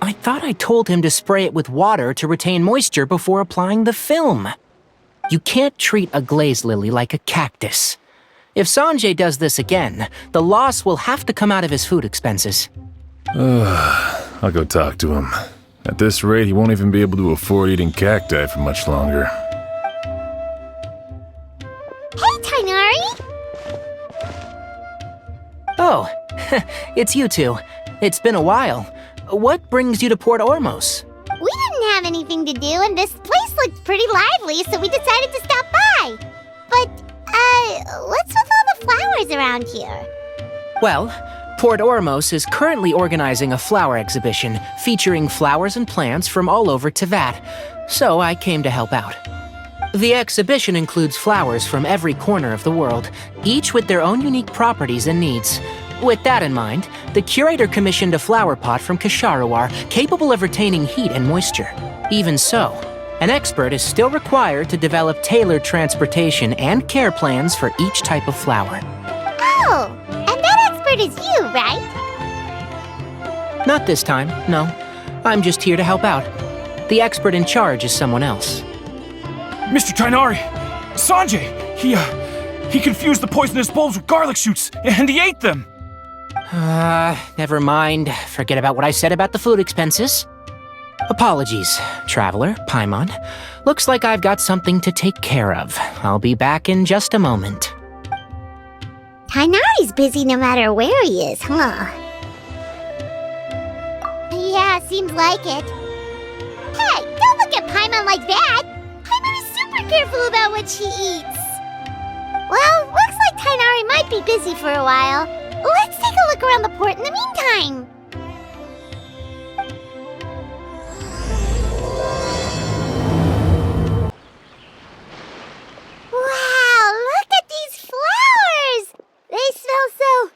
I thought I told him to spray it with water to retain moisture before applying the film. You can't treat a glaze lily like a cactus. If Sanjay does this again, the loss will have to come out of his food expenses. I'll go talk to him. At this rate, he won't even be able to afford eating cacti for much longer. Hey, Tighnari! Oh, it's you two. It's been a while. What brings you to Port Ormos? We didn't have anything to do, and this place looked pretty lively, so we decided to stop by. But, what's with all the flowers around here? Well, Port Ormos is currently organizing a flower exhibition featuring flowers and plants from all over Teyvat, so I came to help out. The exhibition includes flowers from every corner of the world, each with their own unique properties and needs. With that in mind, the curator commissioned a flower pot from Kasharawar capable of retaining heat and moisture. Even so, an expert is still required to develop tailored transportation and care plans for each type of flower. Oh, and that expert is you, right? Not this time, no. I'm just here to help out. The expert in charge is someone else. Mr. Tighnari! Sanjay! He confused the poisonous bulbs with garlic shoots, and he ate them! Never mind. Forget about what I said about the food expenses. Apologies, Traveler, Paimon. Looks like I've got something to take care of. I'll be back in just a moment. Tighnari's busy no matter where he is, huh? Yeah, seems like it. Hey, don't look at Paimon like that! Paimon is super careful about what she eats. Well, looks like Tighnari might be busy for a while. Let's take a look around the port in the meantime. Wow, look at these flowers! They smell so...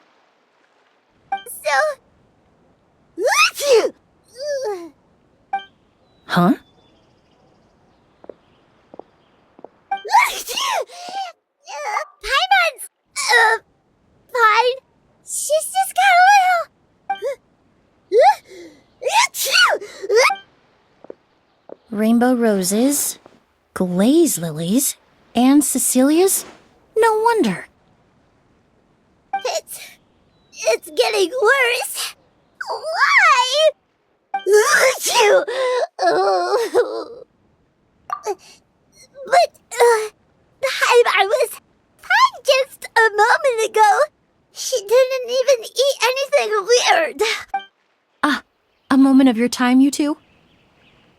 Huh? Paimon's... fine. She's just got a little... Rainbow roses, glaze lilies, and Cecilia's? No wonder. It's getting worse. Why? But, Paimon was fine just a moment ago. She didn't even eat anything weird. A moment of your time, you two?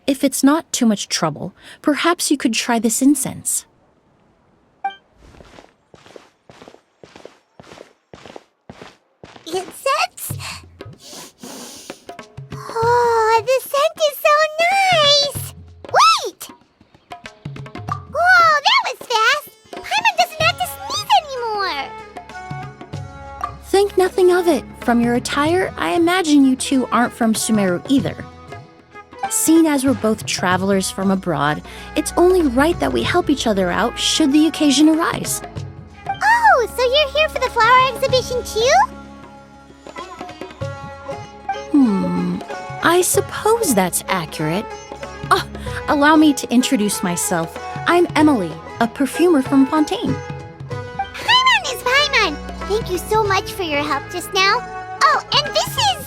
If it's not too much trouble, perhaps you could try this incense. Incense? Oh, the scent is so nice! Wait! Whoa, that was fast! Paimon doesn't have to sneeze anymore! Think nothing of it. From your attire, I imagine you two aren't from Sumeru either. Seeing as we're both travelers from abroad, it's only right that we help each other out should the occasion arise. Oh, so you're here for the flower exhibition too? I suppose that's accurate. Allow me to introduce myself. I'm EMILIE, a perfumer from Fontaine. Paimon is Paimon! Thank you so much for your help just now. Oh, and this is...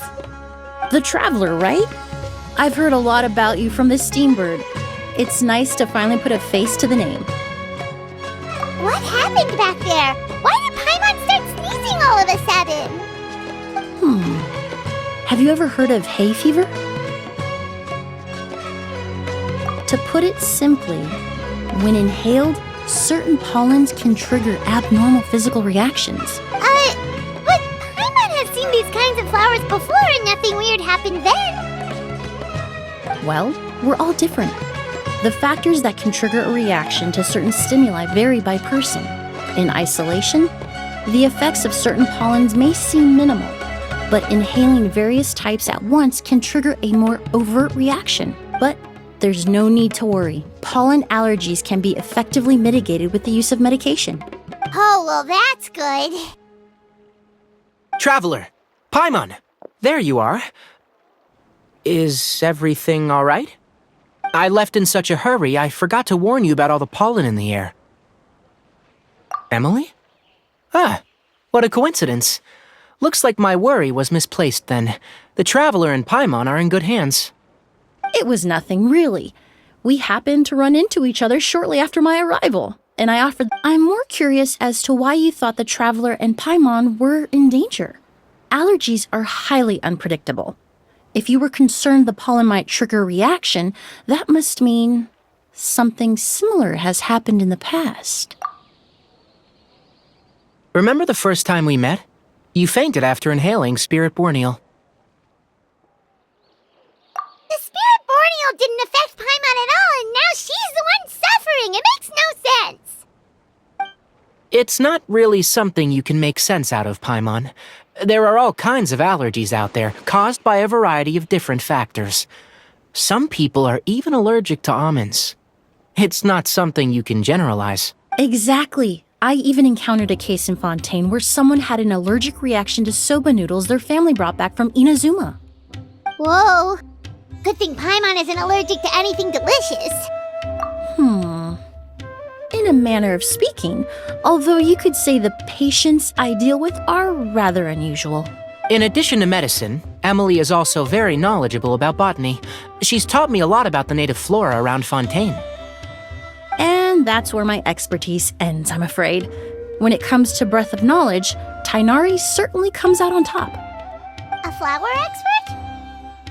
The Traveler, right? I've heard a lot about you from the Steambird. It's nice to finally put a face to the name. What happened back there? Why did Paimon start sneezing all of a sudden? Have you ever heard of hay fever? To put it simply, when inhaled, certain pollens can trigger abnormal physical reactions. But Paimon has seen these kinds of flowers before and nothing weird happened then. Well, we're all different. The factors that can trigger a reaction to certain stimuli vary by person. In isolation, the effects of certain pollens may seem minimal, but inhaling various types at once can trigger a more overt reaction. But there's no need to worry. Pollen allergies can be effectively mitigated with the use of medication. Oh, well, that's good. Traveler, Paimon, there you are. Is everything all right? I left in such a hurry, I forgot to warn you about all the pollen in the air. Emily? Ah, what a coincidence. Looks like my worry was misplaced then. The Traveler and Paimon are in good hands. It was nothing, really. We happened to run into each other shortly after my arrival, and I offered. I'm more curious as to why you thought the Traveler and Paimon were in danger. Allergies are highly unpredictable. If you were concerned the pollen might trigger a reaction, that must mean something similar has happened in the past. Remember the first time we met? You fainted after inhaling Spirit Borneal. The Spirit Borneal didn't affect Paimon at all, and now she's the one suffering. It makes no sense. It's not really something you can make sense out of, Paimon. There are all kinds of allergies out there, caused by a variety of different factors. Some people are even allergic to almonds. It's not something you can generalize. Exactly. I even encountered a case in Fontaine where someone had an allergic reaction to soba noodles their family brought back from Inazuma. Whoa. Good thing Paimon isn't allergic to anything delicious. In a manner of speaking, although you could say the patients I deal with are rather unusual. In addition to medicine, Emily is also very knowledgeable about botany. She's taught me a lot about the native flora around Fontaine. And that's where my expertise ends, I'm afraid. When it comes to breadth of knowledge, Tighnari certainly comes out on top. A flower expert?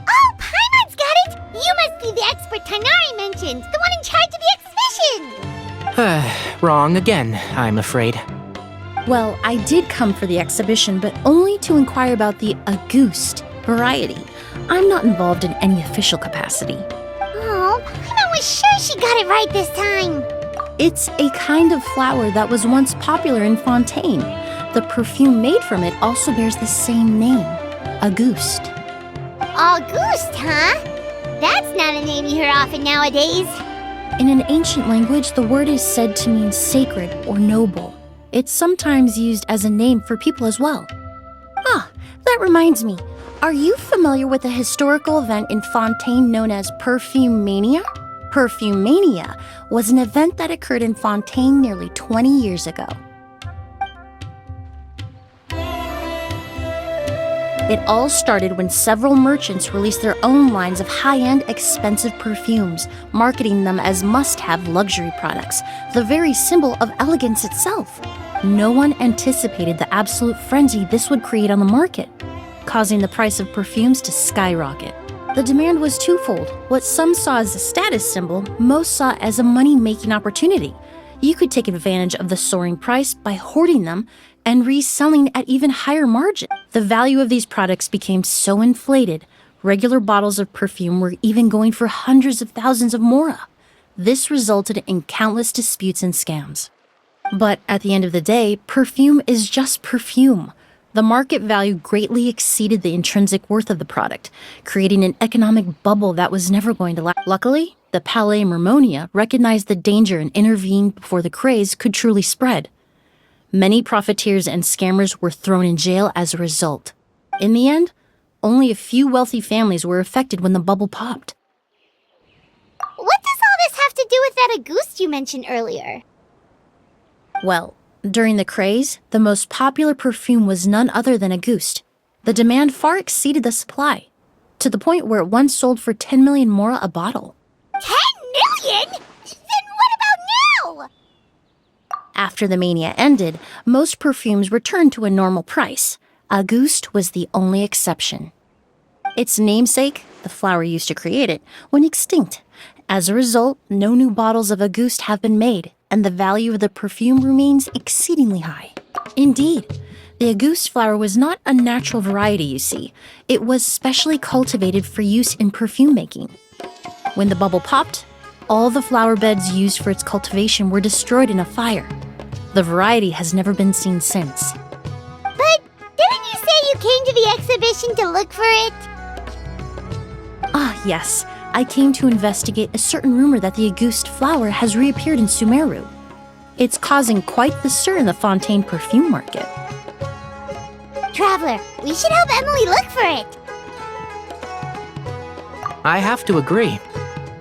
Oh, Paimon's got it! You must be the expert Tighnari mentioned, the one in charge of the exhibition! Wrong again, I'm afraid. Well, I did come for the exhibition, but only to inquire about the Auguste variety. I'm not involved in any official capacity. Oh, Paimon was sure she got it right this time. It's a kind of flower that was once popular in Fontaine. The perfume made from it also bears the same name, Auguste. Auguste, huh? That's not a name you hear often nowadays. In an ancient language, the word is said to mean sacred or noble. It's sometimes used as a name for people as well. Ah, that reminds me. Are you familiar with a historical event in Fontaine known as Perfume Mania? Perfume Mania was an event that occurred in Fontaine nearly 20 years ago. It all started when several merchants released their own lines of high-end, expensive perfumes, marketing them as must-have luxury products, the very symbol of elegance itself. No one anticipated the absolute frenzy this would create on the market, causing the price of perfumes to skyrocket. The demand was twofold. What some saw as a status symbol, most saw as a money-making opportunity. You could take advantage of the soaring price by hoarding them and reselling at even higher margin. The value of these products became so inflated, regular bottles of perfume were even going for hundreds of thousands of mora. This resulted in countless disputes and scams. But at the end of the day, perfume is just perfume. The market value greatly exceeded the intrinsic worth of the product, creating an economic bubble that was never going to last. Luckily, the Palais Mermonia recognized the danger and intervened before the craze could truly spread. Many profiteers and scammers were thrown in jail as a result. In the end, only a few wealthy families were affected when the bubble popped. What does all this have to do with that Auguste you mentioned earlier? Well, during the craze, the most popular perfume was none other than Auguste. The demand far exceeded the supply, to the point where it once sold for 10 million mora a bottle. 10 million? Then what about now? After the mania ended, most perfumes returned to a normal price. Auguste was the only exception. Its namesake, the flower used to create it, went extinct. As a result, no new bottles of Auguste have been made, and the value of the perfume remains exceedingly high. Indeed, the Auguste flower was not a natural variety, you see. It was specially cultivated for use in perfume making. When the bubble popped, all the flower beds used for its cultivation were destroyed in a fire. The variety has never been seen since. But didn't you say you came to the exhibition to look for it? Ah, yes. I came to investigate a certain rumor that the Auguste flower has reappeared in Sumeru. It's causing quite the stir in the Fontaine perfume market. Traveler, we should help Emily look for it. I have to agree.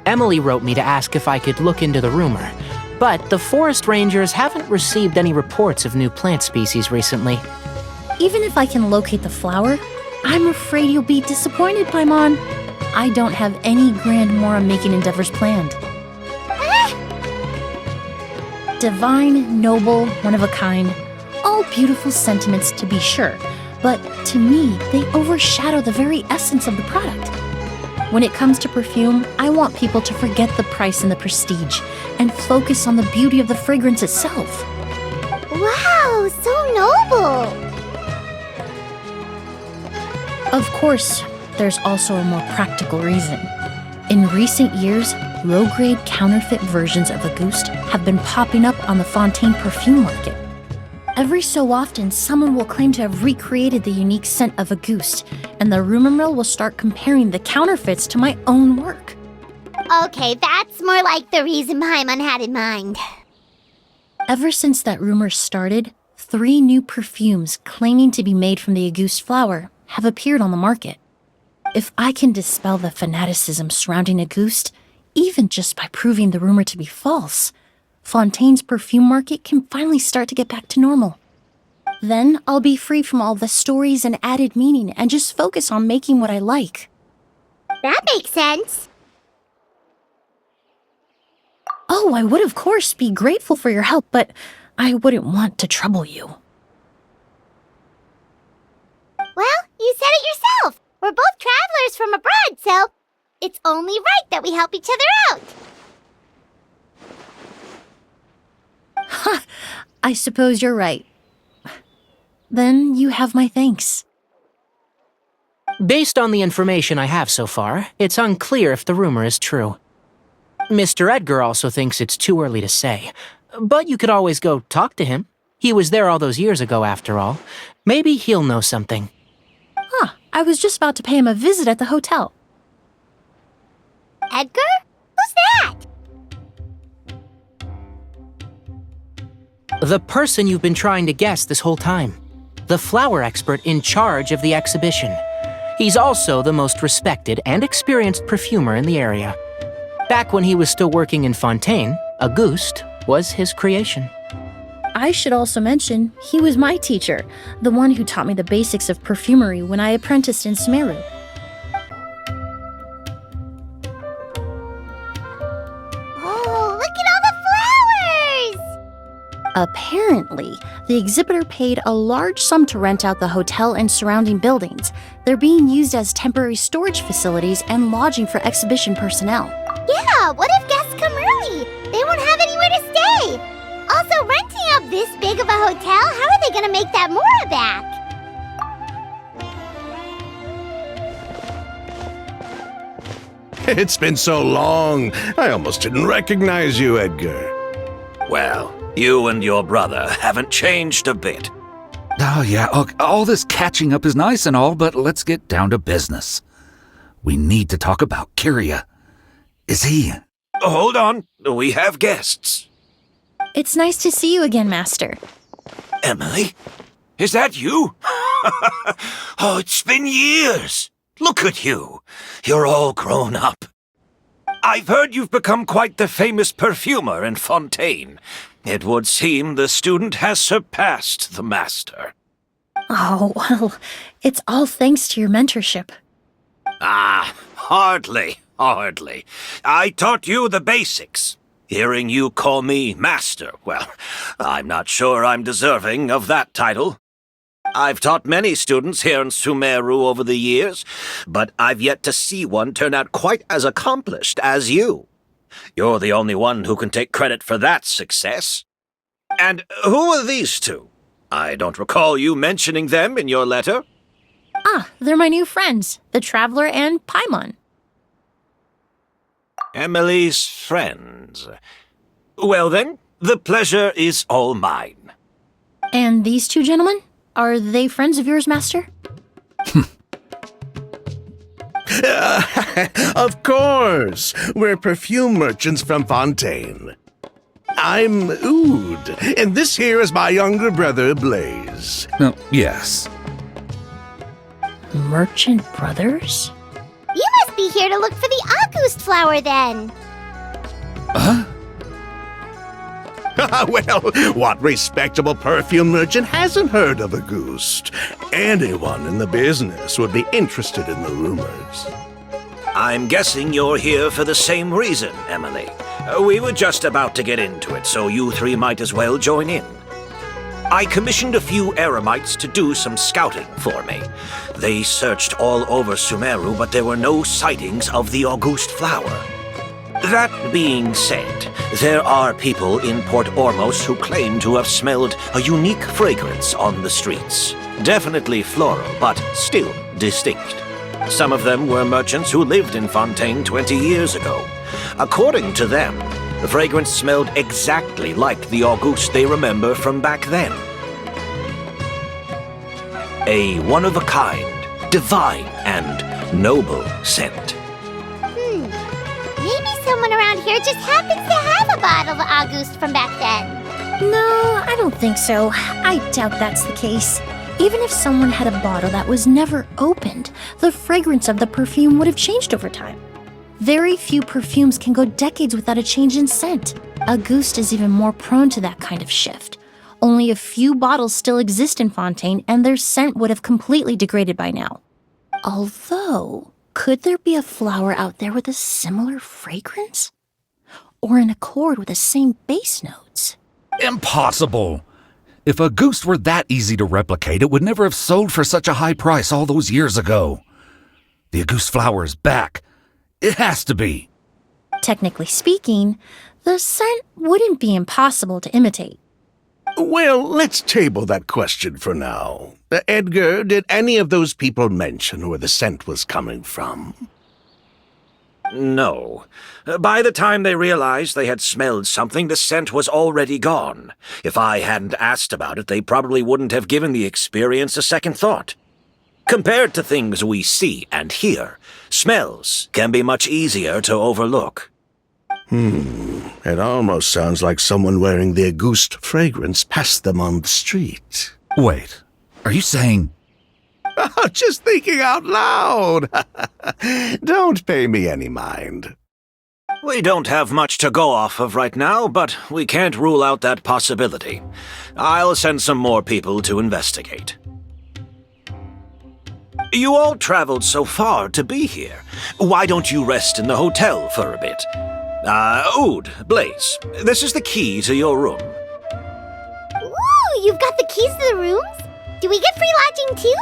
Emily wrote me to ask if I could look into the rumor, but the forest rangers haven't received any reports of new plant species recently. Even if I can locate the flower, I'm afraid you'll be disappointed, Paimon. I don't have any grand Mora-making endeavors planned. Divine, noble, one of a kind. All beautiful sentiments to be sure, but to me, they overshadow the very essence of the product. When it comes to perfume, I want people to forget the price and the prestige and focus on the beauty of the fragrance itself. Wow, so noble! Of course, there's also a more practical reason. In recent years, low-grade counterfeit versions of Auguste have been popping up on the Fontaine perfume market. Every so often, someone will claim to have recreated the unique scent of Auguste, and the rumor mill will start comparing the counterfeits to my own work. Okay, that's more like the reason Paimon had in mind. Ever since that rumor started, 3 new perfumes claiming to be made from the Auguste flower have appeared on the market. If I can dispel the fanaticism surrounding Auguste, even just by proving the rumor to be false, Fontaine's perfume market can finally start to get back to normal. Then I'll be free from all the stories and added meaning and just focus on making what I like. That makes sense. Oh, I would of course be grateful for your help, but I wouldn't want to trouble you. Well, you said it yourself. We're both travelers from abroad, so it's only right that we help each other out. Ha! I suppose you're right. Then you have my thanks. Based on the information I have so far, it's unclear if the rumor is true. Mr. Edgar also thinks it's too early to say, but you could always go talk to him. He was there all those years ago, after all. Maybe he'll know something. Huh, I was just about to pay him a visit at the hotel. Edgar? Who's that? The person you've been trying to guess this whole time. The flower expert in charge of the exhibition. He's also the most respected and experienced perfumer in the area. Back when he was still working in Fontaine, Auguste was his creation. I should also mention, he was my teacher, the one who taught me the basics of perfumery when I apprenticed in Sumeru. Oh, look at all the flowers! Apparently, the exhibitor paid a large sum to rent out the hotel and surrounding buildings. They're being used as temporary storage facilities and lodging for exhibition personnel. Yeah, what if guests come early? They won't have anywhere to stay. Also, renting out this big of a hotel, how are they going to make that Mora back? It's been so long, I almost didn't recognize you, Edgar. Well, you and your brother haven't changed a bit. Oh, yeah, all this catching up is nice and all, but let's get down to business. We need to talk about Kyria. Is he... Hold on, we have guests. It's nice to see you again, Master. Emily? Is that you? Oh, it's been years. Look at you. You're all grown up. I've heard you've become quite the famous perfumer in Fontaine. It would seem the student has surpassed the master. Oh, well, it's all thanks to your mentorship. Ah, hardly. I taught you the basics. Hearing you call me master, well, I'm not sure I'm deserving of that title. I've taught many students here in Sumeru over the years, but I've yet to see one turn out quite as accomplished as you. You're the only one who can take credit for that success. And who are these two? I don't recall you mentioning them in your letter. Ah, they're my new friends, the Traveler and Paimon. Emily's friends. Well then, the pleasure is all mine. And these two gentlemen? Are they friends of yours, Master? Of course! We're perfume merchants from Fontaine. I'm Oud, and this here is my younger brother, Blaze. No, yes. Merchant brothers? You must be here to look for the August flower then. Well, what respectable perfume merchant hasn't heard of Auguste? Anyone in the business would be interested in the rumors. I'm guessing you're here for the same reason, Emily. We were just about to get into it, so you three might as well join in. I commissioned a few eremites to do some scouting for me. They searched all over Sumeru, but there were no sightings of the Auguste flower. That being said, there are people in Port Ormos who claim to have smelled a unique fragrance on the streets. Definitely floral, but still distinct. Some of them were merchants who lived in Fontaine 20 years ago. According to them, the fragrance smelled exactly like the Auguste they remember from back then. A one-of-a-kind, divine, and noble scent. Maybe someone around here just happens to have a bottle of Auguste from back then. No, I don't think so. I doubt that's the case. Even if someone had a bottle that was never opened, the fragrance of the perfume would have changed over time. Very few perfumes can go decades without a change in scent. Auguste is even more prone to that kind of shift. Only a few bottles still exist in Fontaine, and their scent would have completely degraded by now. Although, could there be a flower out there with a similar fragrance? Or in accord with the same base notes? Impossible! If Auguste were that easy to replicate, it would never have sold for such a high price all those years ago. The Auguste flower is back. It has to be. Technically speaking, the scent wouldn't be impossible to imitate. Well, let's table that question for now. Edgar, did any of those people mention where the scent was coming from? No. By the time they realized they had smelled something, the scent was already gone. If I hadn't asked about it, they probably wouldn't have given the experience a second thought. Compared to things we see and hear, smells can be much easier to overlook. It almost sounds like someone wearing the Auguste fragrance passed them on the street. Wait, are you saying... Just thinking out loud. Don't pay me any mind. We don't have much to go off of right now, but we can't rule out that possibility. I'll send some more people to investigate. You all traveled so far to be here. Why don't you rest in the hotel for a bit? Oud, Blaze, this is the key to your room. Ooh, you've got the keys to the rooms? Do we get free lodging too?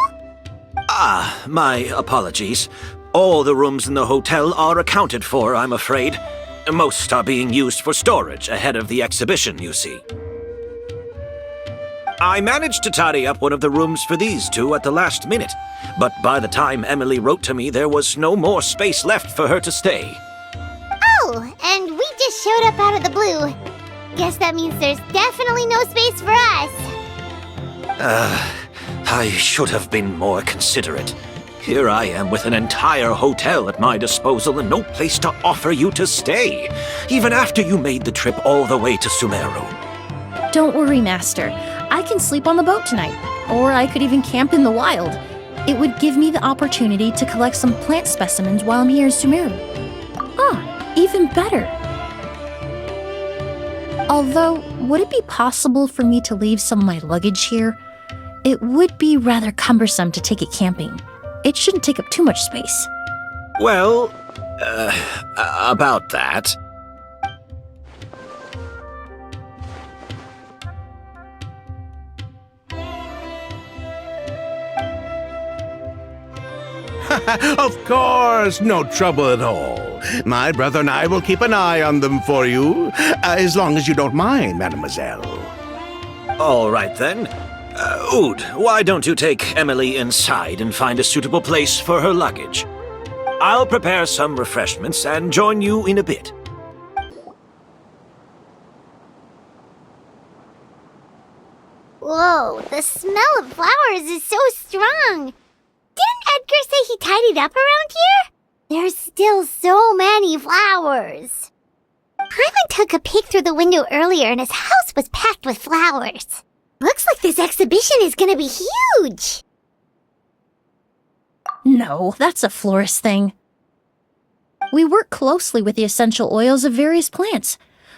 My apologies. All the rooms in the hotel are accounted for, I'm afraid. Most are being used for storage ahead of the exhibition, you see. I managed to tidy up one of the rooms for these two at the last minute, but by the time Emily wrote to me, there was no more space left for her to stay. Oh, and we just showed up out of the blue. Guess that means there's definitely no space for us. I should have been more considerate. Here I am with an entire hotel at my disposal and no place to offer you to stay, even after you made the trip all the way to Sumeru. Don't worry, Master. I can sleep on the boat tonight, or I could even camp in the wild. It would give me the opportunity to collect some plant specimens while I'm here in Sumeru. Even better. Although, would it be possible for me to leave some of my luggage here? It would be rather cumbersome to take it camping. It shouldn't take up too much space. Well, about that. Of course, no trouble at all. My brother and I will keep an eye on them for you, as long as you don't mind, mademoiselle. All right, then. Oud, why don't you take Emily inside and find a suitable place for her luggage? I'll prepare some refreshments and join you in a bit. Whoa, the smell of flowers is so strong. Didn't Edgar say he tidied up around here? There's still so many flowers. Hyman took a peek through the window earlier and his house was packed with flowers. Looks like this exhibition is gonna be huge. No, that's a florist thing. We work closely with the essential oils of various plants,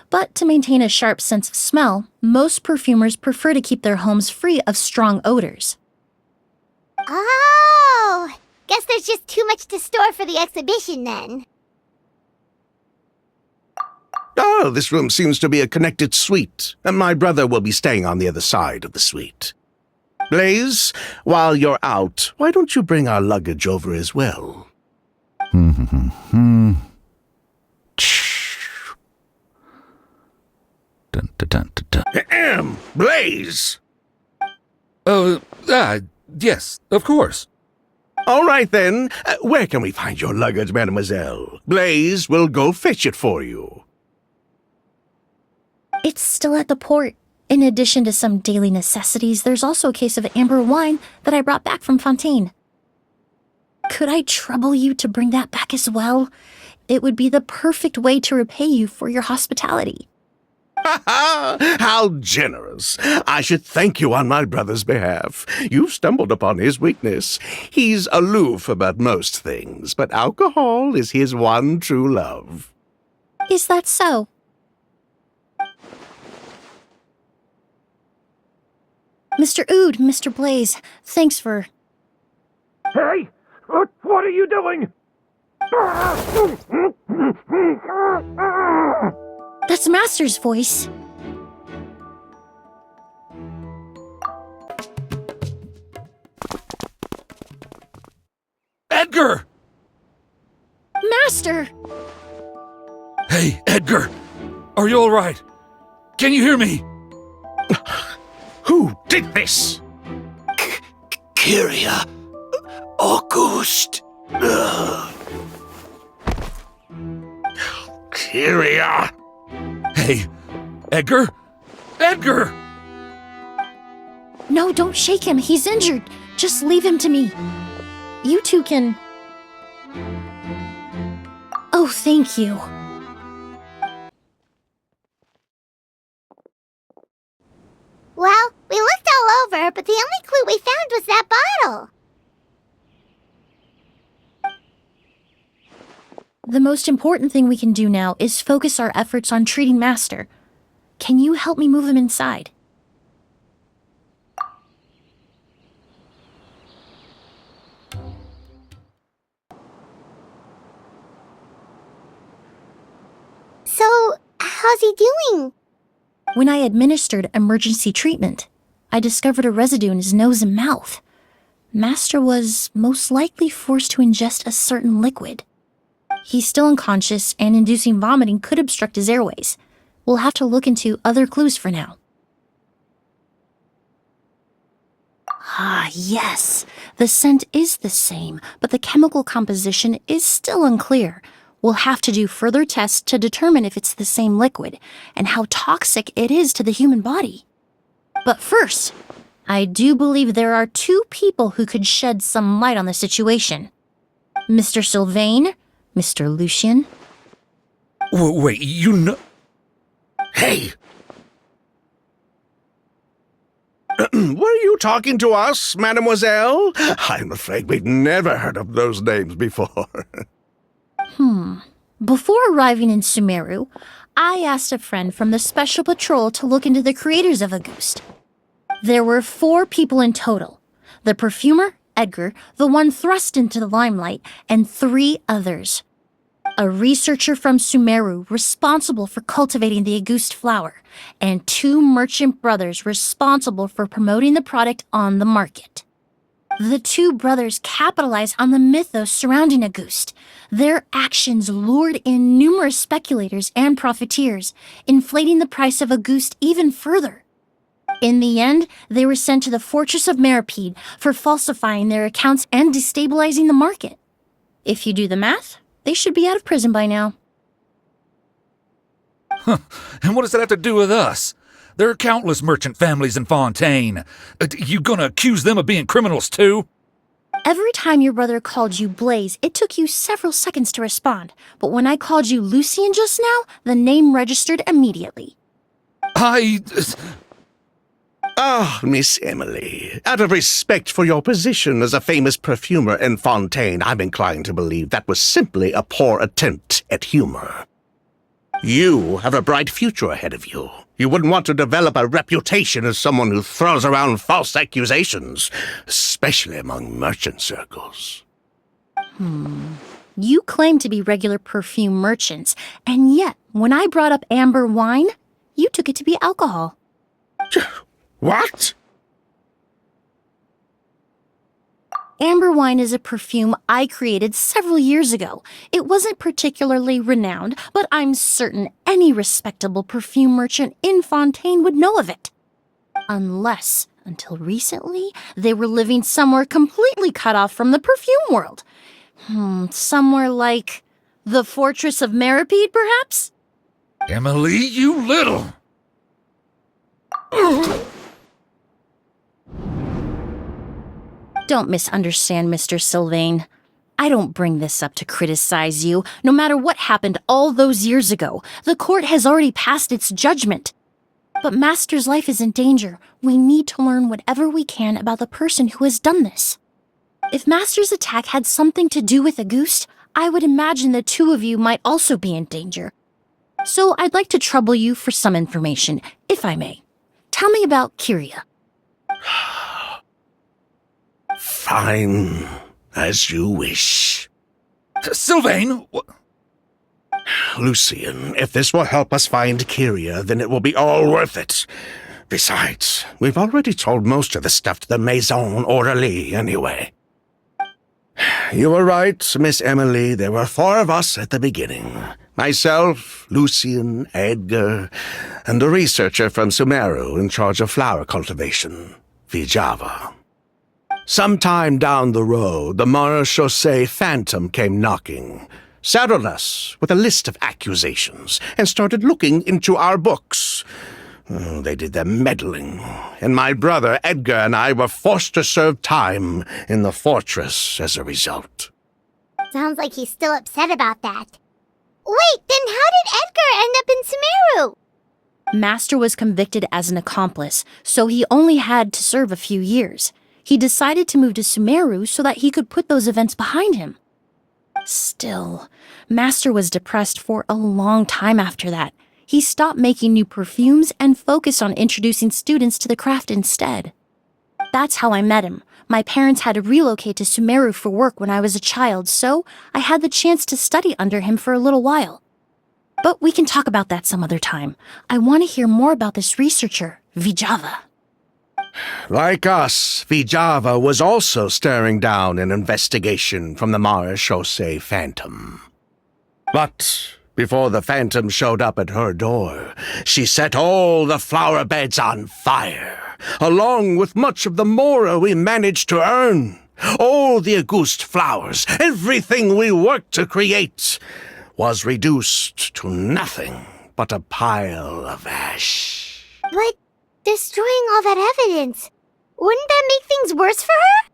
but to maintain a sharp sense of smell, most perfumers prefer to keep their homes free of strong odors. Oh, guess there's just too much to store for the exhibition then. Oh, this room seems to be a connected suite, and my brother will be staying on the other side of the suite. Blaze, while you're out, why don't you bring our luggage over as well? Dun, dun, dun, dun, dun. Ahem! Blaze! Yes, of course. All right then, where can we find your luggage, mademoiselle? Blaze will go fetch it for you. It's still at the port. In addition to some daily necessities, there's also a case of amber wine that I brought back from Fontaine. Could I trouble you to bring that back as well? It would be the perfect way to repay you for your hospitality. Ha ha! How generous! I should thank you on my brother's behalf. You stumbled upon his weakness. He's aloof about most things, but alcohol is his one true love. Is that so? Mr. Oud, Mr. Blaze, thanks for... Hey! What are you doing? That's Master's voice. Edgar! Master! Hey, Edgar! Are you all right? Can you hear me? Who did this? Kyria. August. Kyria! Hey, Edgar? Edgar! No, don't shake him. He's injured. Just leave him to me. You two can... Oh, thank you. Well, we looked all over, but the only clue we found was that bottle. The most important thing we can do now is focus our efforts on treating Master. Can you help me move him inside? So, how's he doing? When I administered emergency treatment, I discovered a residue in his nose and mouth. Master was most likely forced to ingest a certain liquid. He's still unconscious, and inducing vomiting could obstruct his airways. We'll have to look into other clues for now. Ah, yes. The scent is the same, but the chemical composition is still unclear. We'll have to do further tests to determine if it's the same liquid and how toxic it is to the human body. But first, I do believe there are two people who could shed some light on the situation. Mr. Sylvain, Mr. Lucien. Wait, you know... Hey! Were you talking to us, mademoiselle? I'm afraid we've never heard of those names before. Before arriving in Sumeru, I asked a friend from the Special Patrol to look into the creators of Auguste. There were 4 people in total. The perfumer, Edgar, the one thrust into the limelight, and 3 others. A researcher from Sumeru responsible for cultivating the Auguste flower, and 2 merchant brothers responsible for promoting the product on the market. The 2 brothers capitalized on the mythos surrounding Auguste. Their actions lured in numerous speculators and profiteers, inflating the price of Auguste even further. In the end, they were sent to the fortress of Meripede for falsifying their accounts and destabilizing the market. If you do the math, they should be out of prison by now. And what does that have to do with us? There are countless merchant families in Fontaine. You gonna accuse them of being criminals too? Every time your brother called you Blaze, it took you several seconds to respond. But when I called you Lucien just now, the name registered immediately. Ah, Miss Emily, out of respect for your position as a famous perfumer in Fontaine, I'm inclined to believe that was simply a poor attempt at humor. You have a bright future ahead of you. You wouldn't want to develop a reputation as someone who throws around false accusations, especially among merchant circles. You claim to be regular perfume merchants, and yet, when I brought up amber wine, you took it to be alcohol. What? Amber wine is a perfume I created several years ago. It wasn't particularly renowned, but I'm certain any respectable perfume merchant in Fontaine would know of it. Unless, until recently, they were living somewhere completely cut off from the perfume world. Somewhere like the Fortress of Meripede, perhaps? Emily, you little! Don't misunderstand, Mr. Sylvain. I don't bring this up to criticize you. No matter what happened all those years ago, the court has already passed its judgment. But Master's life is in danger. We need to learn whatever we can about the person who has done this. If Master's attack had something to do with Auguste, I would imagine the two of you might also be in danger. So I'd like to trouble you for some information, if I may. Tell me about Kyria. Fine, as you wish. Sylvain! Lucien, if this will help us find Kyria, then it will be all worth it. Besides, we've already told most of the stuff to the Maison Orderly anyway. You were right, Miss Emily. There were 4 of us at the beginning. Myself, Lucien, Edgar, and a researcher from Sumeru in charge of flower cultivation, Vijava. Sometime down the road, the Marechaussee Phantom came knocking, saddled us with a list of accusations, and started looking into our books. They did their meddling, and my brother Edgar and I were forced to serve time in the fortress as a result. Sounds like he's still upset about that. Wait, then how did Edgar end up in Sumeru? Master was convicted as an accomplice, so he only had to serve a few years. He decided to move to Sumeru so that he could put those events behind him. Still, Master was depressed for a long time after that. He stopped making new perfumes and focused on introducing students to the craft instead. That's how I met him. My parents had to relocate to Sumeru for work when I was a child, so I had the chance to study under him for a little while. But we can talk about that some other time. I want to hear more about this researcher, Vijava. Like us, Vijava was also staring down an investigation from the Marechaussee Phantom. But before the Phantom showed up at her door, she set all the flower beds on fire, along with much of the mora we managed to earn. All the Auguste flowers, everything we worked to create, was reduced to nothing but a pile of ash. But destroying all that evidence, wouldn't that make things worse for her?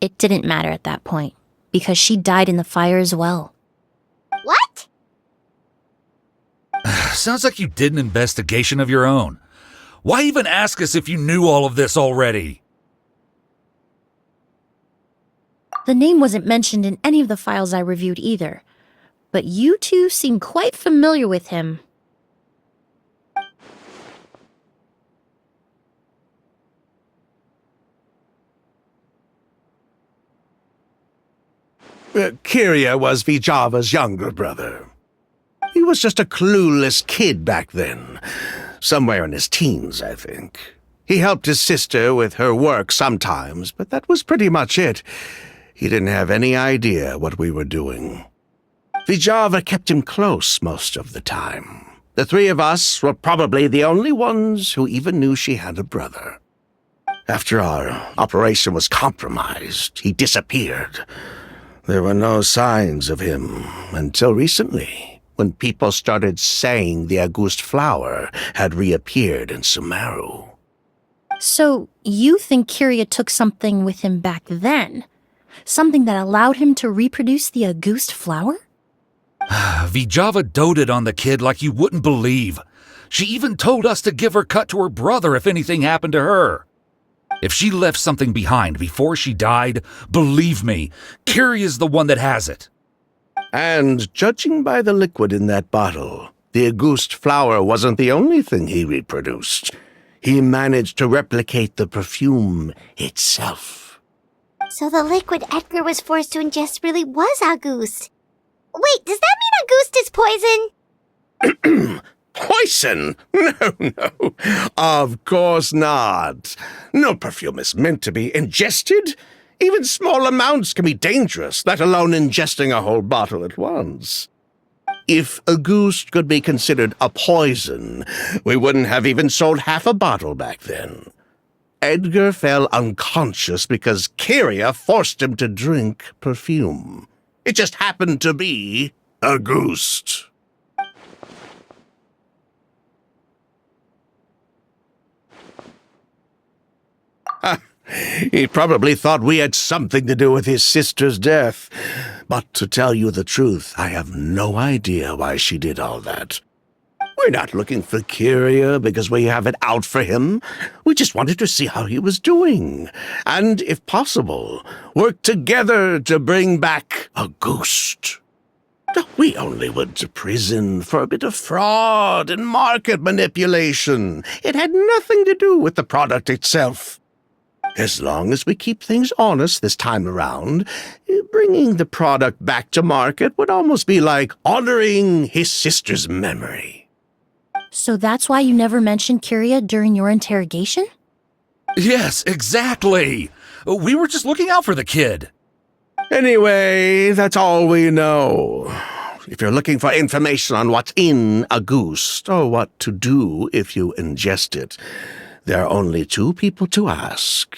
It didn't matter at that point, because she died in the fire as well. What? Sounds like you did an investigation of your own. Why even ask us if you knew all of this already? The name wasn't mentioned in any of the files I reviewed either, but you two seem quite familiar with him. Kyria was Vijava's younger brother. He was just a clueless kid back then. Somewhere in his teens, I think. He helped his sister with her work sometimes, but that was pretty much it. He didn't have any idea what we were doing. Vijava kept him close most of the time. The 3 of us were probably the only ones who even knew she had a brother. After our operation was compromised, he disappeared. There were no signs of him until recently, when people started saying the Auguste flower had reappeared in Sumeru. So, you think Kyria took something with him back then? Something that allowed him to reproduce the Auguste flower? Vijava doted on the kid like you wouldn't believe. She even told us to give her cut to her brother if anything happened to her. If she left something behind before she died, believe me, Kyria's the one that has it. And judging by the liquid in that bottle, the Auguste flower wasn't the only thing he reproduced. He managed to replicate the perfume itself. So the liquid Edgar was forced to ingest really was Auguste. Wait, does that mean Auguste is poison? Poison? No. Of course not. No perfume is meant to be ingested. Even small amounts can be dangerous, let alone ingesting a whole bottle at once. If Auguste could be considered a poison, we wouldn't have even sold half a bottle back then. Edgar fell unconscious because Kyria forced him to drink perfume. It just happened to be Auguste. He probably thought we had something to do with his sister's death. But to tell you the truth, I have no idea why she did all that. We're not looking for Kyria because we have it out for him. We just wanted to see how he was doing. And, if possible, work together to bring back Auguste. We only went to prison for a bit of fraud and market manipulation. It had nothing to do with the product itself. As long as we keep things honest this time around, bringing the product back to market would almost be like honoring his sister's memory. So that's why you never mentioned Kyria during your interrogation? Yes, exactly. We were just looking out for the kid. Anyway, that's all we know. If you're looking for information on what's in Auguste, or what to do if you ingest it, there are only two people to ask.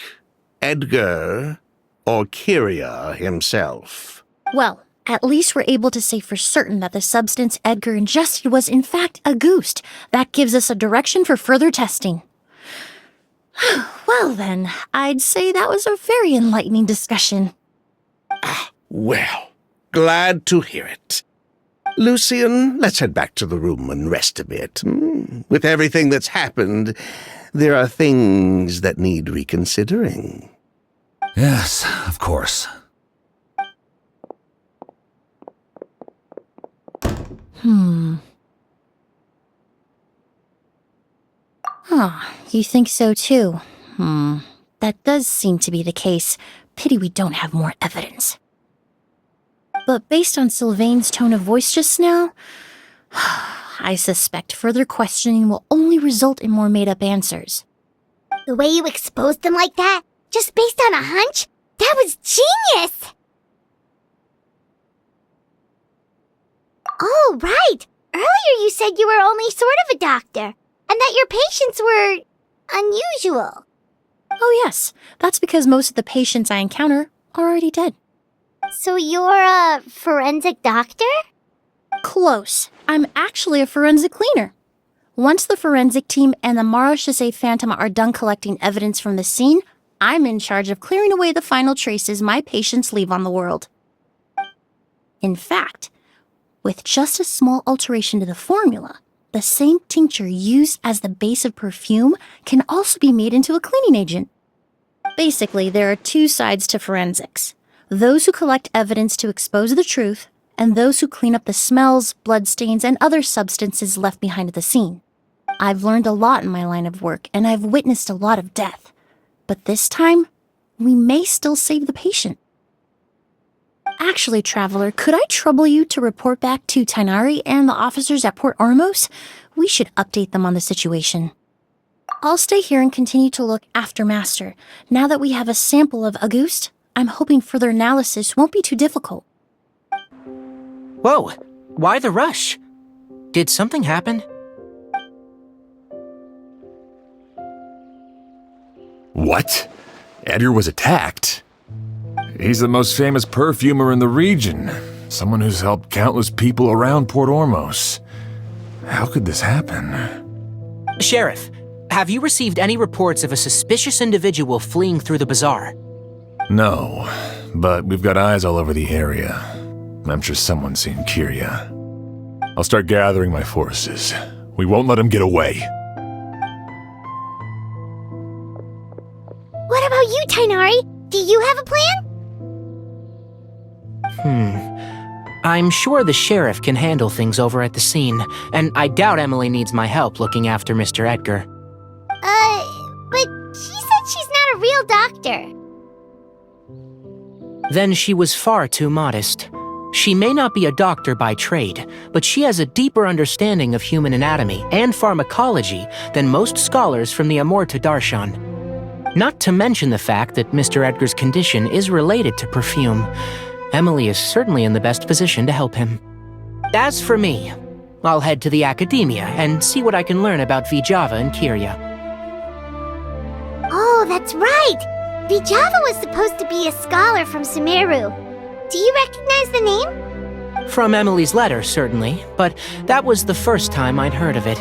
Edgar or Kyria himself. Well, at least we're able to say for certain that the substance Edgar ingested was in fact Auguste. That gives us a direction for further testing. Well then, I'd say that was a very enlightening discussion. Well, glad to hear it. Lucian, let's head back to the room and rest a bit. With everything that's happened, there are things that need reconsidering. Yes, of course. You think so too? That does seem to be the case. Pity we don't have more evidence. But based on Sylvain's tone of voice just now, I suspect further questioning will only result in more made-up answers. The way you exposed them like that, just based on a hunch, that was genius! Oh, right! Earlier you said you were only sort of a doctor, and that your patients were unusual. Oh yes, that's because most of the patients I encounter are already dead. So you're a forensic doctor? Close. I'm actually a forensic cleaner. Once the forensic team and the Marechaussee Phantom are done collecting evidence from the scene, I'm in charge of clearing away the final traces my patients leave on the world. In fact, with just a small alteration to the formula, the same tincture used as the base of perfume can also be made into a cleaning agent. Basically, there are two sides to forensics. Those who collect evidence to expose the truth, and those who clean up the smells, bloodstains, and other substances left behind at the scene. I've learned a lot in my line of work, and I've witnessed a lot of death. But this time, we may still save the patient. Actually, Traveler, could I trouble you to report back to Tainari and the officers at Port Ormos? We should update them on the situation. I'll stay here and continue to look after Master. Now that we have a sample of Auguste, I'm hoping further analysis won't be too difficult. Whoa, why the rush? Did something happen? What? Edgar was attacked? He's the most famous perfumer in the region. Someone who's helped countless people around Port Ormos. How could this happen? Sheriff, have you received any reports of a suspicious individual fleeing through the bazaar? No, but we've got eyes all over the area. I'm sure someone's seen Kyria. I'll start gathering my forces. We won't let him get away. What about you, Tainari? Do you have a plan? I'm sure the sheriff can handle things over at the scene, and I doubt Emily needs my help looking after Mr. Edgar. But she said she's not a real doctor. Then she was far too modest. She may not be a doctor by trade, but she has a deeper understanding of human anatomy and pharmacology than most scholars from the Amurta Darshan. Not to mention the fact that Mr. Edgar's condition is related to perfume. Emily is certainly in the best position to help him. As for me, I'll head to the academia and see what I can learn about Vijava and Kirya. Oh, that's right! Vijava was supposed to be a scholar from Sumeru. Do you recognize the name? From Emily's letter, certainly, but that was the first time I'd heard of it.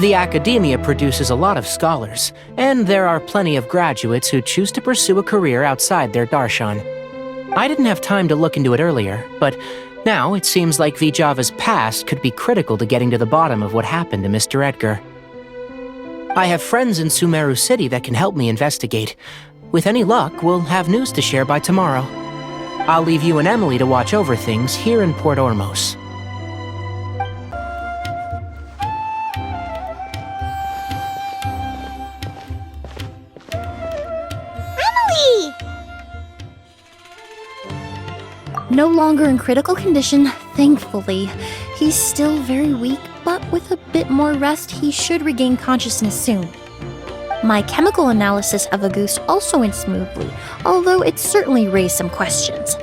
The academia produces a lot of scholars, and there are plenty of graduates who choose to pursue a career outside their darshan. I didn't have time to look into it earlier, but now it seems like Vijava's past could be critical to getting to the bottom of what happened to Mr. Edgar. I have friends in Sumeru City that can help me investigate. With any luck, we'll have news to share by tomorrow. I'll leave you and Emily to watch over things here in Port Ormos. Emily! No longer in critical condition, thankfully. He's still very weak, but with a bit more rest, he should regain consciousness soon. My chemical analysis of Auguste also went smoothly, although it certainly raised some questions.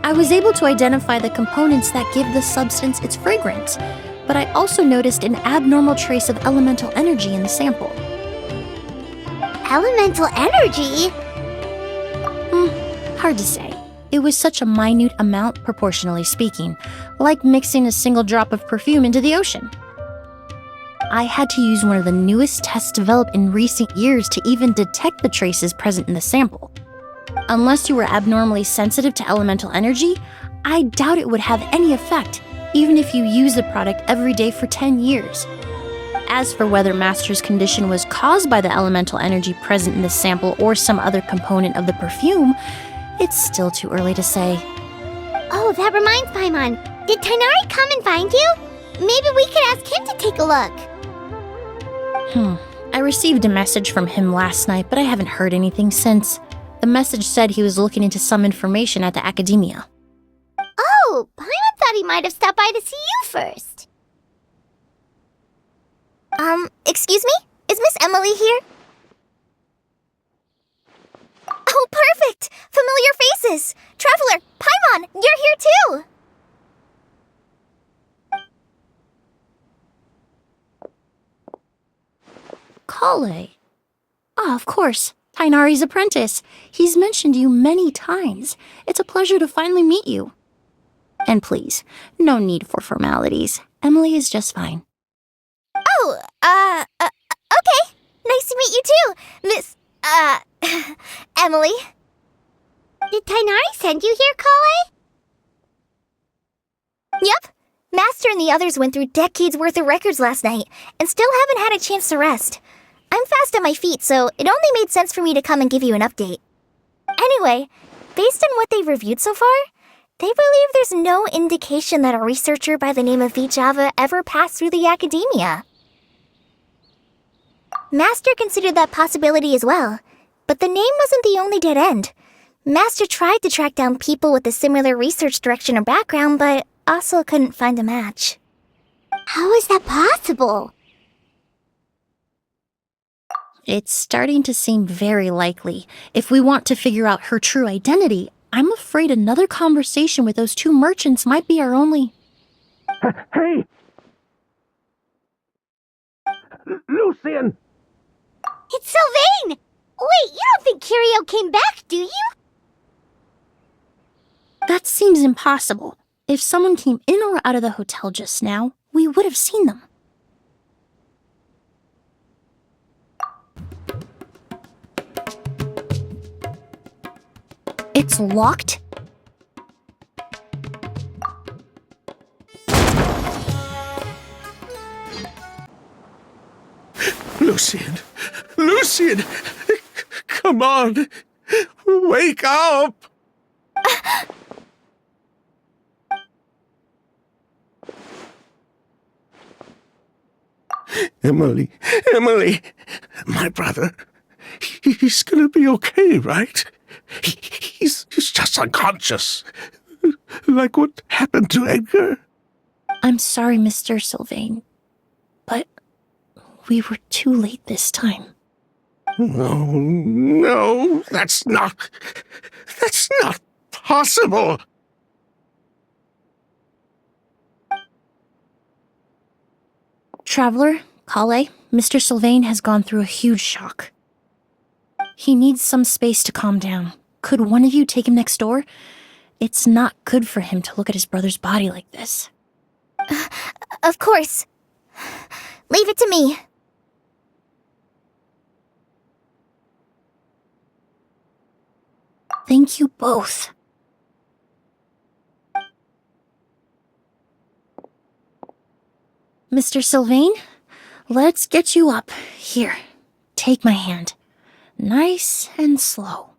I was able to identify the components that give the substance its fragrance, but I also noticed an abnormal trace of elemental energy in the sample. Elemental energy? Hard to say. It was such a minute amount, proportionally speaking, like mixing a single drop of perfume into the ocean. I had to use one of the newest tests developed in recent years to even detect the traces present in the sample. Unless you were abnormally sensitive to elemental energy, I doubt it would have any effect, even if you use the product every day for 10 years. As for whether Master's condition was caused by the elemental energy present in the sample or some other component of the perfume, it's still too early to say. Oh, that reminds Paimon. Did Tainari come and find you? Maybe we could ask him to take a look. I received a message from him last night, but I haven't heard anything since. The message said he was looking into some information at the academia. Oh, Paimon thought he might have stopped by to see you first. Excuse me? Is Miss Emily here? Oh, perfect! Familiar faces! Traveler, Paimon, you're here too! Kale. Ah, of course. Tainari's apprentice. He's mentioned you many times. It's a pleasure to finally meet you. And please, no need for formalities. Emily is just fine. Oh, okay. Nice to meet you too, Miss, Emily. Did Tainari send you here, Kale? Yep. Master and the others went through decades worth of records last night, and still haven't had a chance to rest. I'm fast on my feet, so it only made sense for me to come and give you an update. Anyway, based on what they've reviewed so far, they believe there's no indication that a researcher by the name of Vijava ever passed through the academia. Master considered that possibility as well, but the name wasn't the only dead end. Master tried to track down people with a similar research direction or background, but also couldn't find a match. How is that possible? It's starting to seem very likely. If we want to figure out her true identity, I'm afraid another conversation with those two merchants might be our only... Hey! Lucian! It's Sylvain! Wait, you don't think Kiryu came back, do you? That seems impossible. If someone came in or out of the hotel just now, we would have seen them. It's locked? Lucian, come on. Wake up! Emily, my brother, he's gonna be okay, right? He's just unconscious. Like what happened to Edgar? I'm sorry, Mr. Sylvain, but we were too late this time. No, that's not possible. Traveler, Kale, Mr. Sylvain has gone through a huge shock. He needs some space to calm down. Could one of you take him next door? It's not good for him to look at his brother's body like this. Of course. Leave it to me. Thank you both. Mr. Sylvain, let's get you up. Here, take my hand. Nice and slow.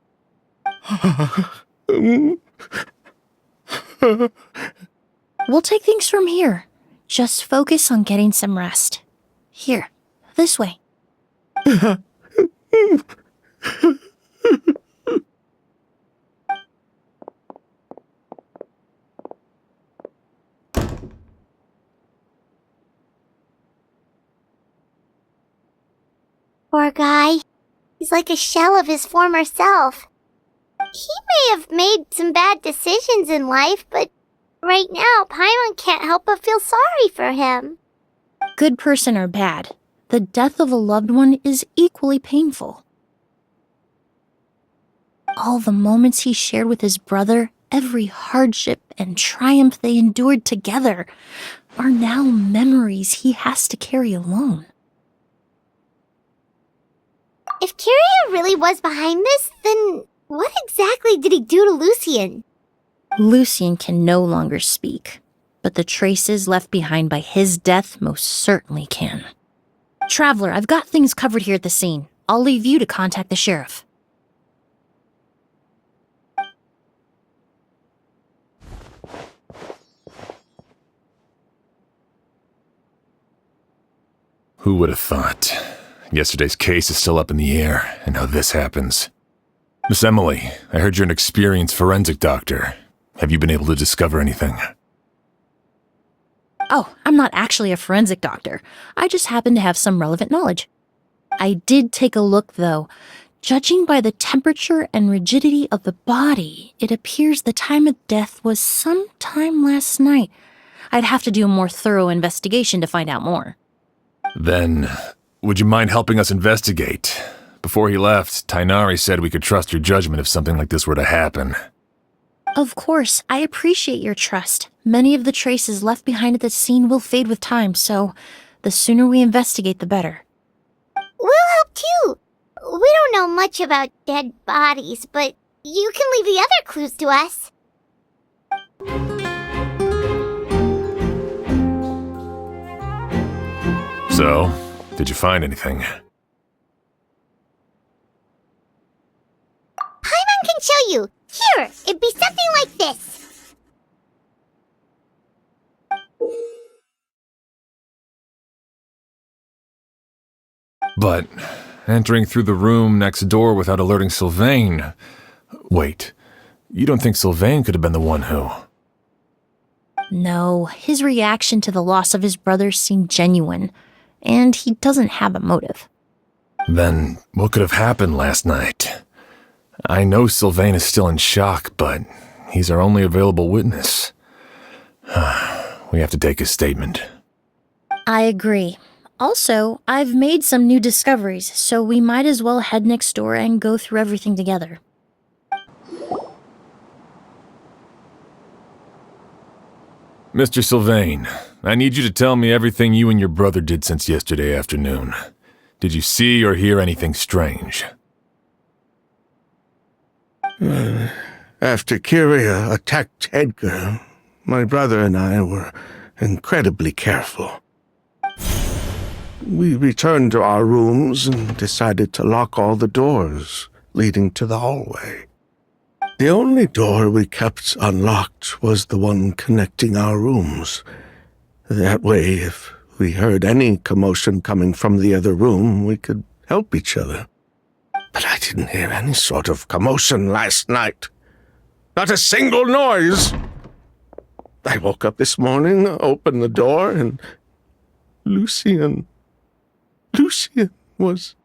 We'll take things from here. Just focus on getting some rest. Here, this way. Poor guy. He's like a shell of his former self. He may have made some bad decisions in life, but right now, Paimon can't help but feel sorry for him. Good person or bad, the death of a loved one is equally painful. All the moments he shared with his brother, every hardship and triumph they endured together, are now memories he has to carry alone. If Kiria really was behind this, then what exactly did he do to Lucian? Lucian can no longer speak, but the traces left behind by his death most certainly can. Traveler, I've got things covered here at the scene. I'll leave you to contact the sheriff. Who would have thought? Yesterday's case is still up in the air, and now this happens. Miss Emily, I heard you're an experienced forensic doctor. Have you been able to discover anything? Oh, I'm not actually a forensic doctor. I just happen to have some relevant knowledge. I did take a look, though. Judging by the temperature and rigidity of the body, it appears the time of death was sometime last night. I'd have to do a more thorough investigation to find out more. Then, would you mind helping us investigate? Before he left, Tainari said we could trust your judgment if something like this were to happen. Of course, I appreciate your trust. Many of the traces left behind at the scene will fade with time, so the sooner we investigate, the better. We'll help too. We don't know much about dead bodies, but you can leave the other clues to us. So, did you find anything? Paimon can show you. Here, it'd be something like this. But entering through the room next door without alerting Sylvain... Wait, you don't think Sylvain could have been the one who... No, his reaction to the loss of his brother seemed genuine, and he doesn't have a motive. Then, what could have happened last night? I know Sylvain is still in shock, but he's our only available witness. We have to take his statement. I agree. Also, I've made some new discoveries, so we might as well head next door and go through everything together. Mr. Sylvain, I need you to tell me everything you and your brother did since yesterday afternoon. Did you see or hear anything strange? After Kiria attacked Edgar, my brother and I were incredibly careful. we returned to our rooms and decided to lock all the doors leading to the hallway. The only door we kept unlocked was the one connecting our rooms. That way, if we heard any commotion coming from the other room, we could help each other. But I didn't hear any sort of commotion last night. Not a single noise. I woke up this morning, opened the door, and Lucian was...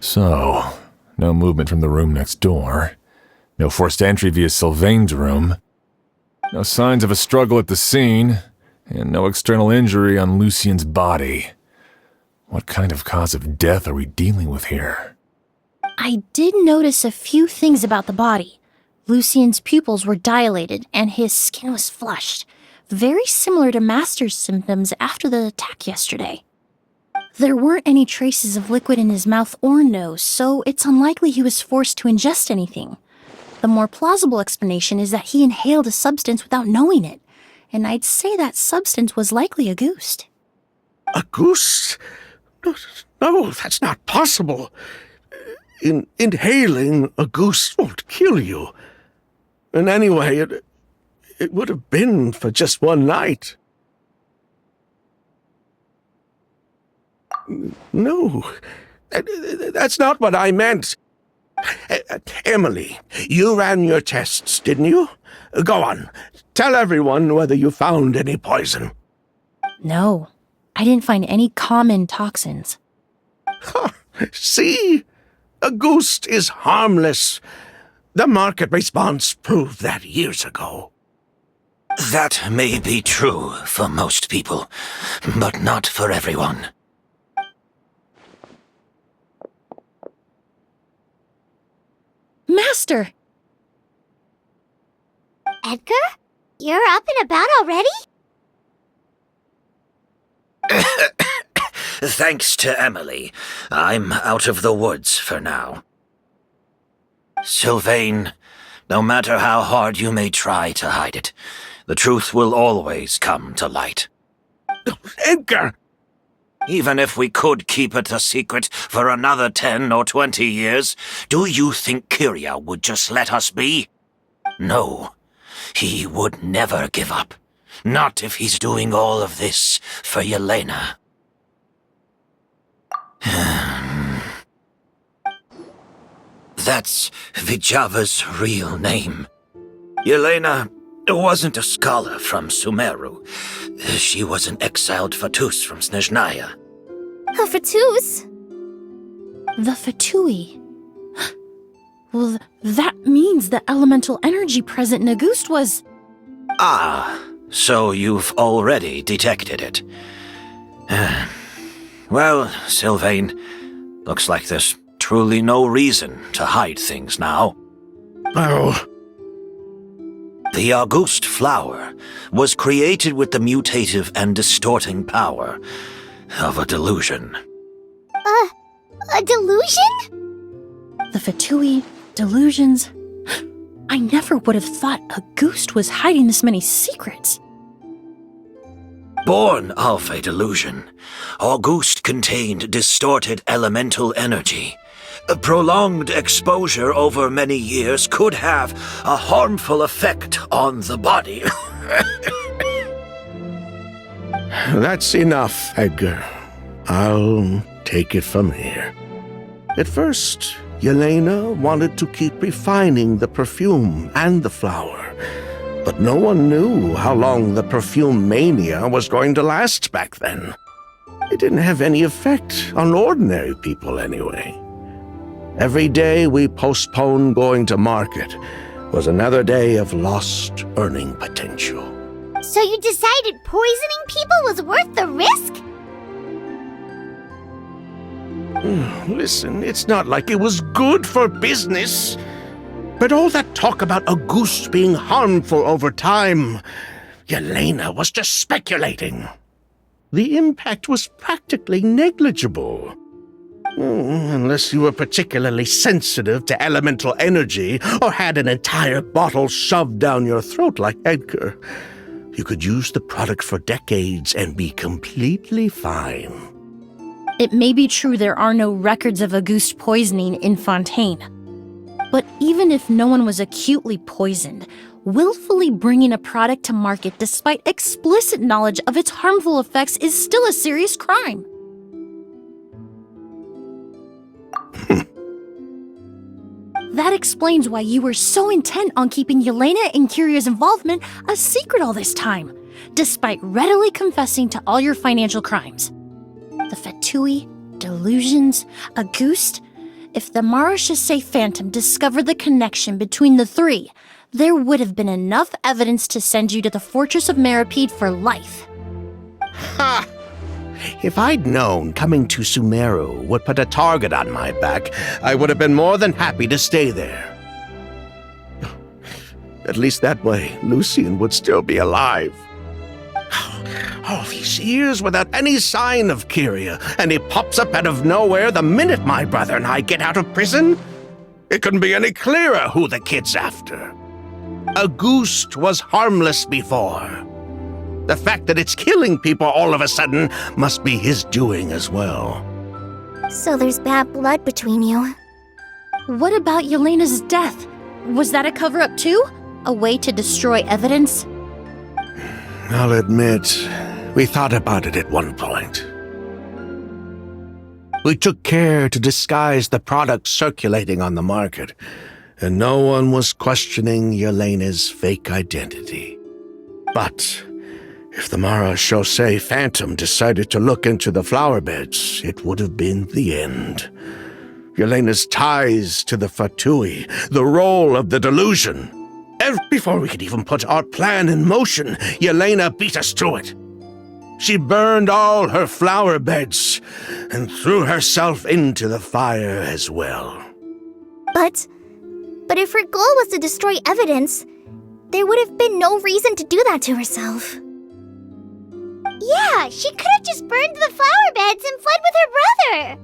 So, no movement from the room next door. No forced entry via Sylvain's room. No signs of a struggle at the scene. And no external injury on Lucian's body. What kind of cause of death are we dealing with here? I did notice a few things about the body. Lucian's pupils were dilated and his skin was flushed, very similar to Master's symptoms after the attack yesterday. There weren't any traces of liquid in his mouth or nose, so it's unlikely he was forced to ingest anything. The more plausible explanation is that he inhaled a substance without knowing it, and I'd say that substance was likely a ghost. A goose? No, that's not possible. Inhaling a goose won't kill you. And anyway, it would have been for just one night. No, that's not what I meant. Emilie, you ran your tests, didn't you? Go on, tell everyone whether you found any poison. No, I didn't find any common toxins. See? A ghost is harmless. The market response proved that years ago. That may be true for most people, but not for everyone. Master! Edgar? You're up and about already? Thanks to Emilie, I'm out of the woods for now. Sylvain, no matter how hard you may try to hide it, the truth will always come to light. Edgar! Even if we could keep it a secret for another 10 or 20 years, do you think Kyria would just let us be? No, he would never give up. Not if he's doing all of this for Yelena. That's Vijava's real name. Yelena wasn't a scholar from Sumeru. She was an exiled Fatus from Snezhnaya. A Fatus? The Fatui. Well, that means the elemental energy present in Auguste was... Ah, so you've already detected it. Well, Sylvain, looks like there's truly no reason to hide things now. Oh. The Auguste flower was created with the mutative and distorting power of a delusion. A delusion? The Fatui, delusions... I never would have thought Auguste was hiding this many secrets. Born of a delusion, Auguste contained distorted elemental energy. A prolonged exposure over many years could have a harmful effect on the body. That's enough, Edgar. I'll take it from here. At first, Yelena wanted to keep refining the perfume and the flower, but no one knew how long the perfume mania was going to last back then. It didn't have any effect on ordinary people anyway. Every day we postponed going to market was another day of lost earning potential. So you decided poisoning people was worth the risk? Listen, it's not like it was good for business. But all that talk about Auguste being harmful over time, Yelena was just speculating. The impact was practically negligible. Unless you were particularly sensitive to elemental energy or had an entire bottle shoved down your throat like Edgar. You could use the product for decades and be completely fine. It may be true there are no records of Auguste poisoning in Fontaine. But even if no one was acutely poisoned, willfully bringing a product to market despite explicit knowledge of its harmful effects is still a serious crime. That explains why you were so intent on keeping Yelena and Kyria's involvement a secret all this time, despite readily confessing to all your financial crimes. The Fatui, delusions, Auguste. If the Marechaussee Phantom discovered the connection between the three, there would have been enough evidence to send you to the Fortress of Meripede for life. Ha! If I'd known coming to Sumeru would put a target on my back, I would have been more than happy to stay there. At least that way, Lucien would still be alive. All these years without any sign of Kyria, and he pops up out of nowhere the minute my brother and I get out of prison? It couldn't be any clearer who the kid's after. Auguste was harmless before. The fact that it's killing people all of a sudden must be his doing as well. So there's bad blood between you. What about Yelena's death? Was that a cover-up too? A way to destroy evidence? I'll admit, we thought about it at one point. We took care to disguise the product circulating on the market, and no one was questioning Yelena's fake identity. But if the Marechaussee Phantom decided to look into the flower beds, it would have been the end. Yelena's ties to the Fatui, the role of the delusion. Before we could even put our plan in motion, Yelena beat us to it. She burned all her flower beds and threw herself into the fire as well. But if her goal was to destroy evidence, there would have been no reason to do that to herself. Yeah, she could have just burned the flower beds and fled with her brother.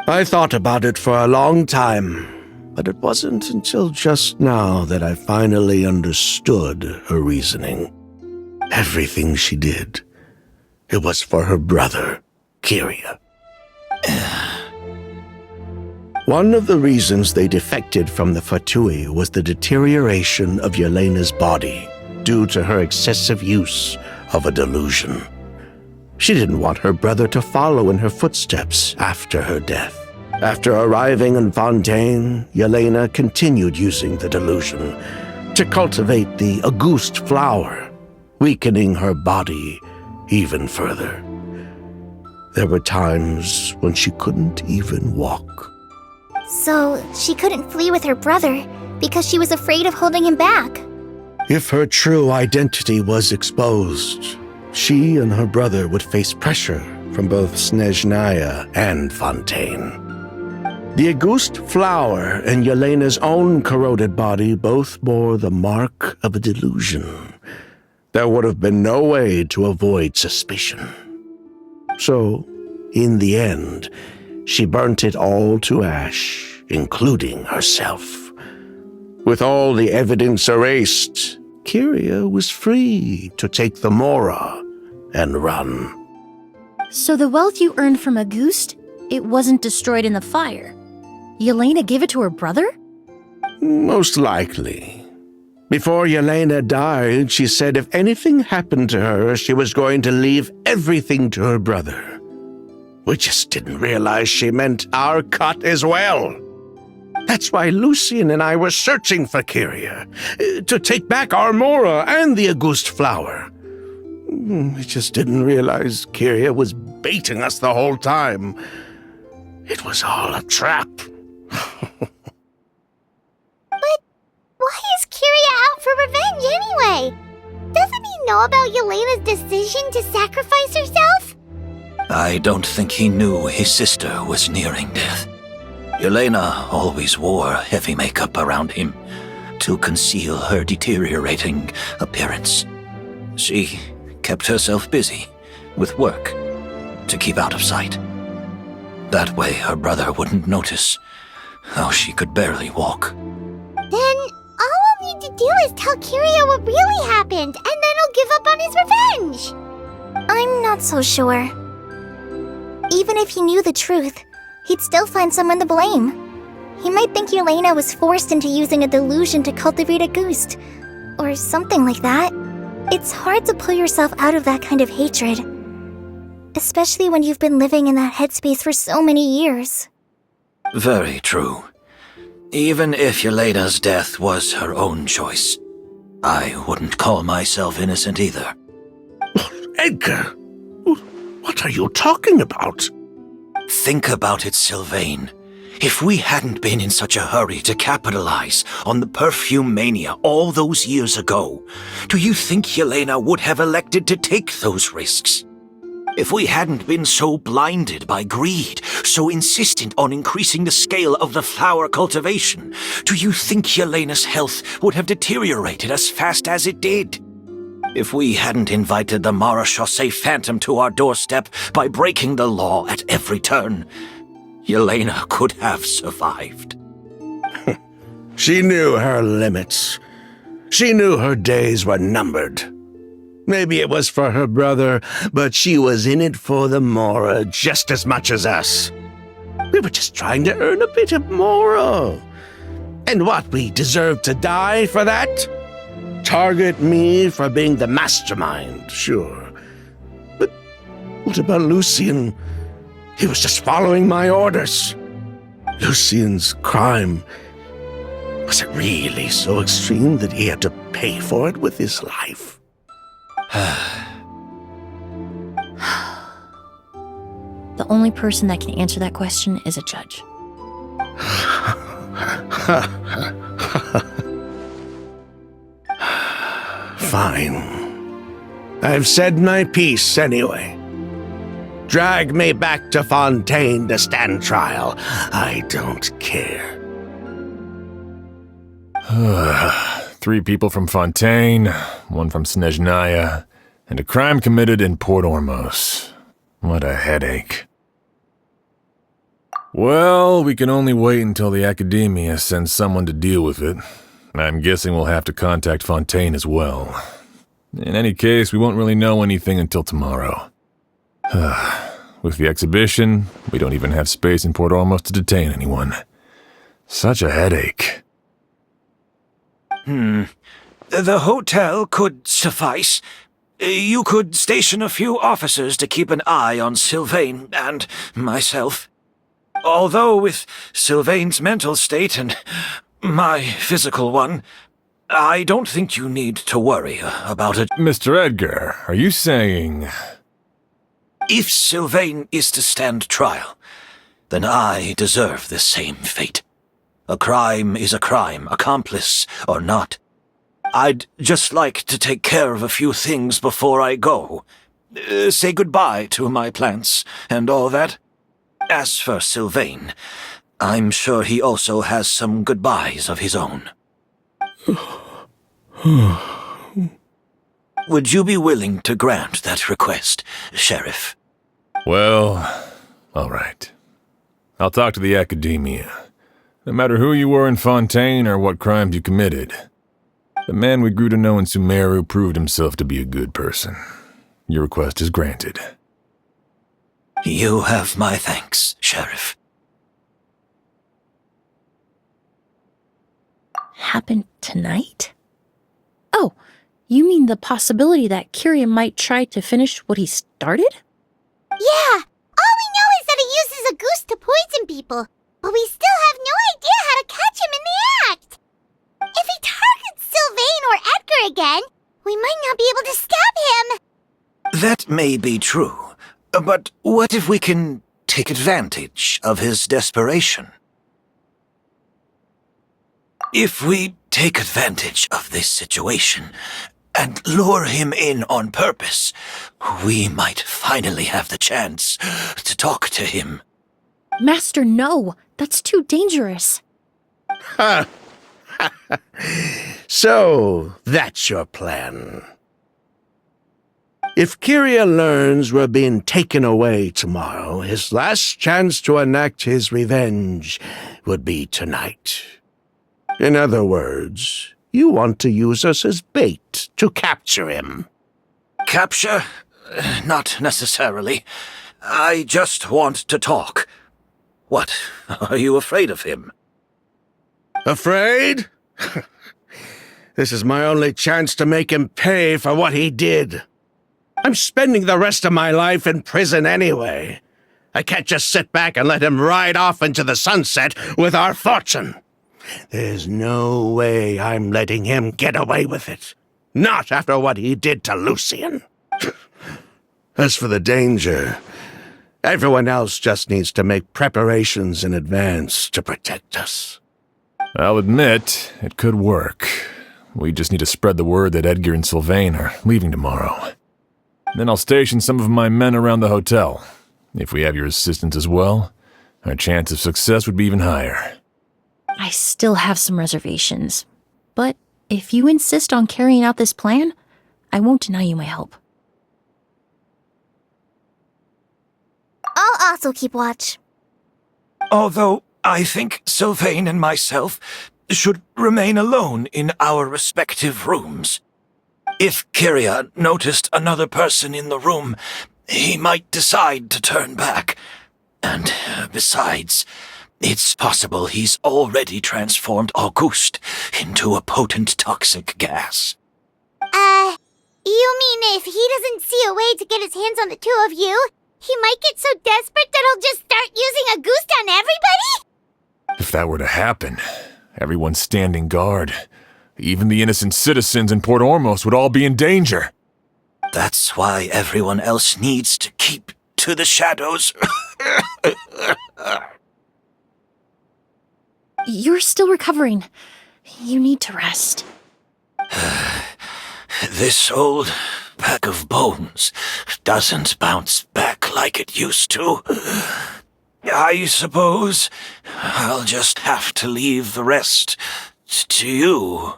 I thought about it for a long time, but it wasn't until just now that I finally understood her reasoning. Everything she did, it was for her brother, Kyria. One of the reasons they defected from the Fatui was the deterioration of Yelena's body due to her excessive use of a delusion. She didn't want her brother to follow in her footsteps after her death. After arriving in Fontaine, Yelena continued using the delusion to cultivate the Auguste flower, weakening her body even further. There were times when she couldn't even walk. So she couldn't flee with her brother because she was afraid of holding him back. If her true identity was exposed, she and her brother would face pressure from both Snezhnaya and Fontaine. The Auguste flower and Yelena's own corroded body both bore the mark of a delusion. There would have been no way to avoid suspicion. So, in the end, she burnt it all to ash, including herself. With all the evidence erased, Kyria was free to take the Mora and run. So the wealth you earned from Auguste, it wasn't destroyed in the fire. Yelena gave it to her brother? Most likely. Before Yelena died, she said if anything happened to her, she was going to leave everything to her brother. We just didn't realize she meant our cut as well. That's why Lucien and I were searching for Kyria, to take back our Mora and the Auguste flower. We just didn't realize Kyria was baiting us the whole time. It was all a trap. But why is Kyria out for revenge anyway? Doesn't he know about Yelena's decision to sacrifice herself? I don't think he knew his sister was nearing death. Yelena always wore heavy makeup around him to conceal her deteriorating appearance. She kept herself busy with work to keep out of sight. That way her brother wouldn't notice how she could barely walk. Then all we'll need to do is tell Kiria what really happened, and then he'll give up on his revenge. I'm not so sure. Even if he knew the truth, he'd still find someone to blame. He might think Yelena was forced into using a delusion to cultivate a ghost, or something like that. It's hard to pull yourself out of that kind of hatred, especially when you've been living in that headspace for so many years. Very true. Even if Yelena's death was her own choice, I wouldn't call myself innocent either. Edgar, what are you talking about? Think about it, Sylvain. If we hadn't been in such a hurry to capitalize on the perfume mania all those years ago, do you think Yelena would have elected to take those risks? If we hadn't been so blinded by greed, so insistent on increasing the scale of the flower cultivation, do you think Yelena's health would have deteriorated as fast as it did? If we hadn't invited the Marechaussee Phantom to our doorstep by breaking the law at every turn, Yelena could have survived. She knew her limits. She knew her days were numbered. Maybe it was for her brother, but she was in it for the Mora just as much as us. We were just trying to earn a bit of Mora. And what, we deserve to die for that? Target me for being the mastermind, sure. But what about Lucien? He was just following my orders. Lucien's crime, was it really so extreme that he had to pay for it with his life? The only person that can answer that question is a judge. Fine. I've said my piece anyway. Drag me back to Fontaine to stand trial. I don't care. 3 people from Fontaine, 1 from Snezhnaya, and a crime committed in Port Ormos. What a headache. Well, we can only wait until the Academia sends someone to deal with it. I'm guessing we'll have to contact Fontaine as well. In any case, we won't really know anything until tomorrow. With the exhibition, we don't even have space in Port Ormos to detain anyone. Such a headache. The hotel could suffice. You could station a few officers to keep an eye on Sylvain and myself. Although with Sylvain's mental state and my physical one, I don't think you need to worry about it. Mr. Edgar, are you saying... If Sylvain is to stand trial, then I deserve the same fate. A crime is a crime, accomplice or not. I'd just like to take care of a few things before I go. Say goodbye to my plants and all that. As for Sylvain, I'm sure he also has some goodbyes of his own. Would you be willing to grant that request, Sheriff? Well, all right. I'll talk to the Academia. No matter who you were in Fontaine or what crimes you committed, the man we grew to know in Sumeru proved himself to be a good person. Your request is granted. You have my thanks, Sheriff. Happened tonight? Oh, you mean the possibility that Kiria might try to finish what he started? Yeah, all we know is that he uses a goose to poison people, but we still have no idea how to catch him in the act. If he targets Sylvain or Edgar again, we might not be able to stab him. That may be true, but what if we can take advantage of his desperation? If we take advantage of this situation and lure him in on purpose, we might finally have the chance to talk to him. Master, no! That's too dangerous. So, that's your plan. If Kiria learns we're being taken away tomorrow, his last chance to enact his revenge would be tonight. In other words, You want to use us as bait to capture him. Capture? Not necessarily. I just want to talk. What? Are you afraid of him? Afraid? This is my only chance to make him pay for what he did. I'm spending the rest of my life in prison anyway. I can't just sit back and let him ride off into the sunset with our fortune. There's no way I'm letting him get away with it. Not after what he did to Lucien. As for the danger, everyone else just needs to make preparations in advance to protect us. I'll admit, it could work. We just need to spread the word that Edgar and Sylvain are leaving tomorrow. Then I'll station some of my men around the hotel. If we have your assistance as well, our chance of success would be even higher. I still have some reservations, but if you insist on carrying out this plan, I won't deny you my help. I'll also keep watch. Although I think Sylvain and myself should remain alone in our respective rooms. If Kyria noticed another person in the room, he might decide to turn back. And besides, it's possible he's already transformed Auguste into a potent toxic gas. You mean if he doesn't see a way to get his hands on the two of you, he might get so desperate that he'll just start using Auguste on everybody? If that were to happen, everyone standing guard, even the innocent citizens in Port Ormos would all be in danger. That's why everyone else needs to keep to the shadows. You're still recovering. You need to rest. This old pack of bones doesn't bounce back like it used to. I suppose I'll just have to leave the rest to you.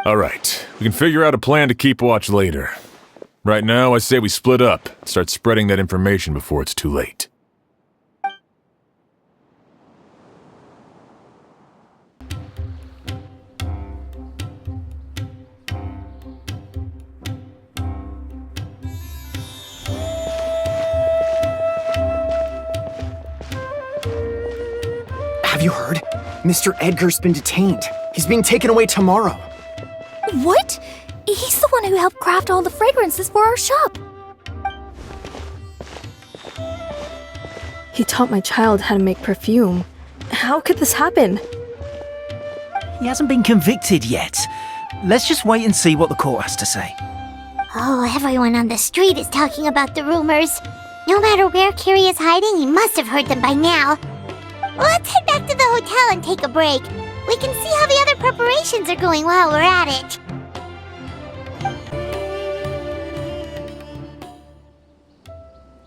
All right, we can figure out a plan to keep watch later. Right now, I say we split up, start spreading that information before it's too late. Have you heard? Mr. Edgar's been detained. He's being taken away tomorrow. What? He's the one who helped craft all the fragrances for our shop. He taught my child how to make perfume. How could this happen? He hasn't been convicted yet. Let's just wait and see what the court has to say. Oh, everyone on the street is talking about the rumors. No matter where Kyrie is hiding, he must have heard them by now. Let's head back to the hotel and take a break. We can see how the other preparations are going while we're at it.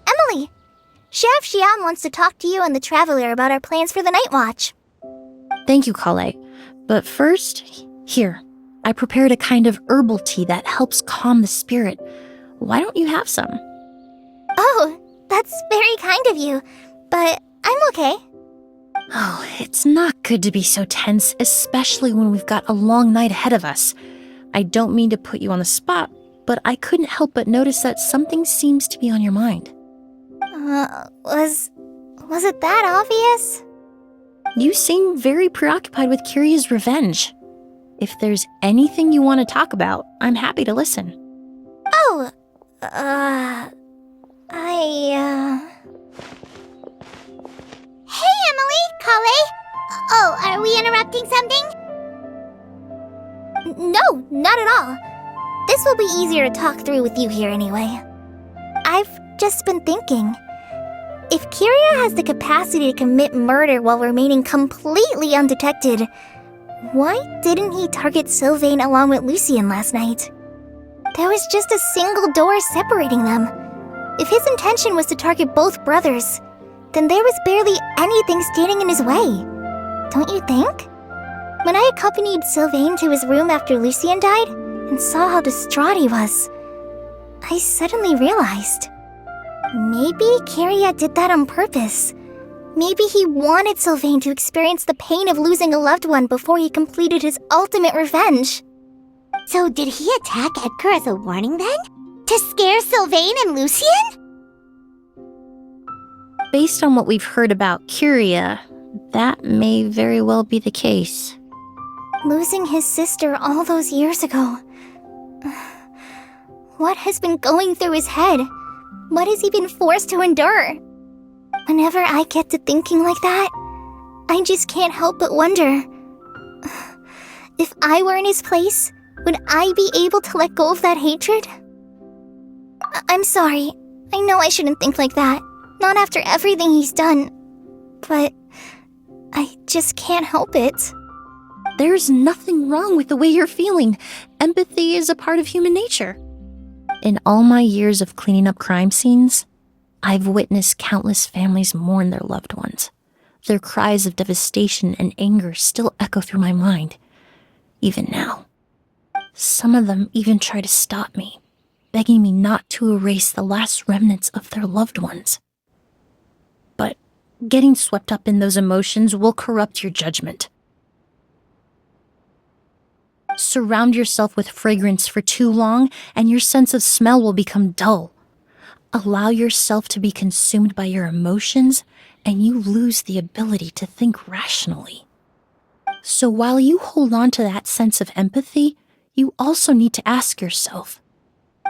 Emily, Sheriff Xian wants to talk to you and the Traveler about our plans for the Night Watch. Thank you, Kale. But first, here, I prepared a kind of herbal tea that helps calm the spirit. Why don't you have some? Oh, that's very kind of you, but I'm okay. Oh, it's not good to be so tense, especially when we've got a long night ahead of us. I don't mean to put you on the spot, but I couldn't help but notice that something seems to be on your mind. Was it that obvious? You seem very preoccupied with Kyria's revenge. If there's anything you want to talk about, I'm happy to listen. Oh, Hey, Emily, Kale. Oh, are we interrupting something? No, not at all. This will be easier to talk through with you here anyway. I've just been thinking. If Kyria has the capacity to commit murder while remaining completely undetected, why didn't he target Sylvain along with Lucien last night? There was just a single door separating them. If his intention was to target both brothers, then there was barely anything standing in his way. Don't you think? When I accompanied Sylvain to his room after Lucien died and saw how distraught he was, I suddenly realized. Maybe Kyria did that on purpose. Maybe he wanted Sylvain to experience the pain of losing a loved one before he completed his ultimate revenge. So did he attack Edgar as a warning then? To scare Sylvain and Lucien? Based on what we've heard about Curia, that may very well be the case. Losing his sister all those years ago. What has been going through his head? What has he been forced to endure? Whenever I get to thinking like that, I just can't help but wonder. If I were in his place, would I be able to let go of that hatred? I'm sorry. I know I shouldn't think like that. Not after everything he's done. But I just can't help it. There's nothing wrong with the way you're feeling. Empathy is a part of human nature. In all my years of cleaning up crime scenes, I've witnessed countless families mourn their loved ones. Their cries of devastation and anger still echo through my mind, even now. Some of them even try to stop me, begging me not to erase the last remnants of their loved ones. But getting swept up in those emotions will corrupt your judgment. Surround yourself with fragrance for too long, and your sense of smell will become dull. Allow yourself to be consumed by your emotions, and you lose the ability to think rationally. So while you hold on to that sense of empathy, you also need to ask yourself,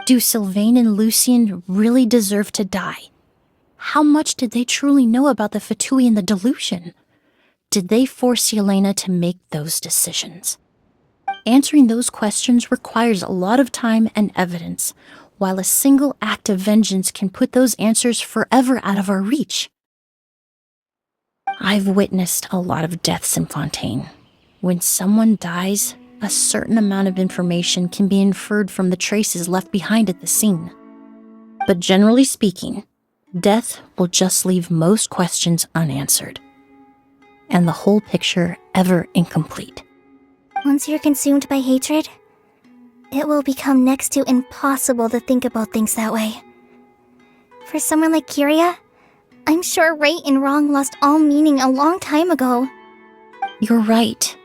do Sylvain and Lucien really deserve to die? How much did they truly know about the Fatui and the delusion? Did they force Yelena to make those decisions? Answering those questions requires a lot of time and evidence, while a single act of vengeance can put those answers forever out of our reach. I've witnessed a lot of deaths in Fontaine. When someone dies, a certain amount of information can be inferred from the traces left behind at the scene. But generally speaking, death will just leave most questions unanswered, and the whole picture ever incomplete. Once you're consumed by hatred, it will become next to impossible to think about things that way. For someone like Curia, I'm sure right and wrong lost all meaning a long time ago. You're right.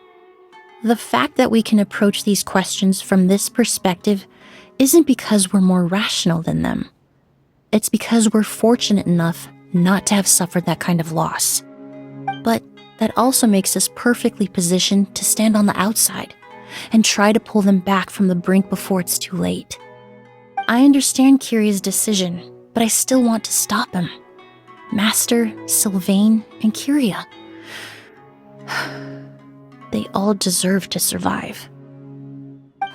The fact that we can approach these questions from this perspective isn't because we're more rational than them. It's because we're fortunate enough not to have suffered that kind of loss. But that also makes us perfectly positioned to stand on the outside and try to pull them back from the brink before it's too late. I understand Curia's decision, but I still want to stop him. Master, Sylvain, and Curia. They all deserve to survive.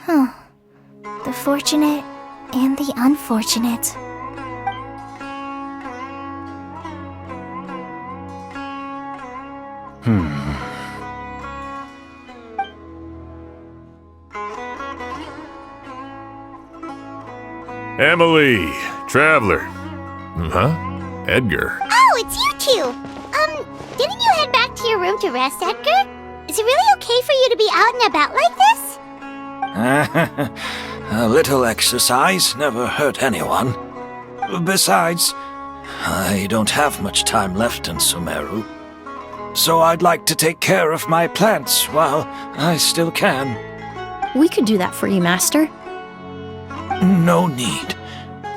The fortunate and the unfortunate. Emily, Traveler. Huh? Edgar. Oh, it's you two! Didn't you head back to your room to rest, Edgar? Is it really okay for you to be out and about like this? A little exercise never hurt anyone. Besides, I don't have much time left in Sumeru. So I'd like to take care of my plants while I still can. We could do that for you, Master. No need.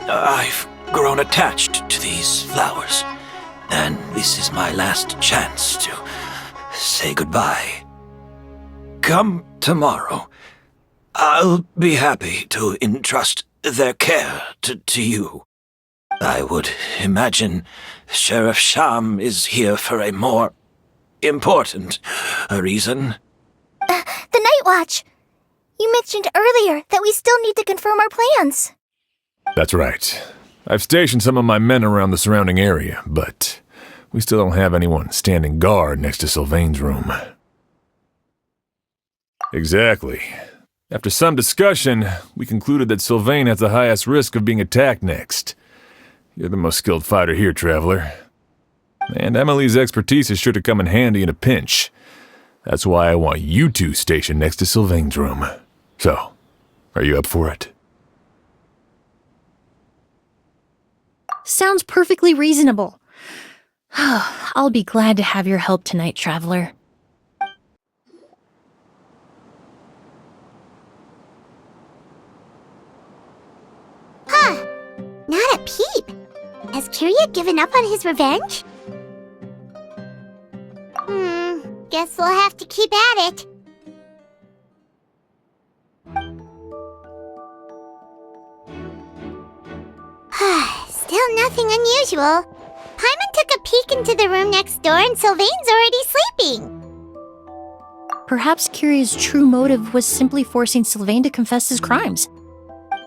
I've grown attached to these flowers, and this is my last chance to say goodbye. Come tomorrow. I'll be happy to entrust their care to you. I would imagine Sheriff Sham is here for a more important reason. The Night Watch! You mentioned earlier that we still need to confirm our plans. That's right. I've stationed some of my men around the surrounding area, but we still don't have anyone standing guard next to Sylvain's room. Exactly. After some discussion, we concluded that Sylvain has the highest risk of being attacked next. You're the most skilled fighter here, Traveler. And Emilie's expertise is sure to come in handy in a pinch. That's why I want you two stationed next to Sylvain's room. So, are you up for it? Sounds perfectly reasonable. I'll be glad to have your help tonight, Traveler. peep. Has Kyria given up on his revenge? Guess we'll have to keep at it. Still nothing unusual. Paimon took a peek into the room next door and Sylvain's already sleeping. Perhaps Kyria's true motive was simply forcing Sylvain to confess his crimes.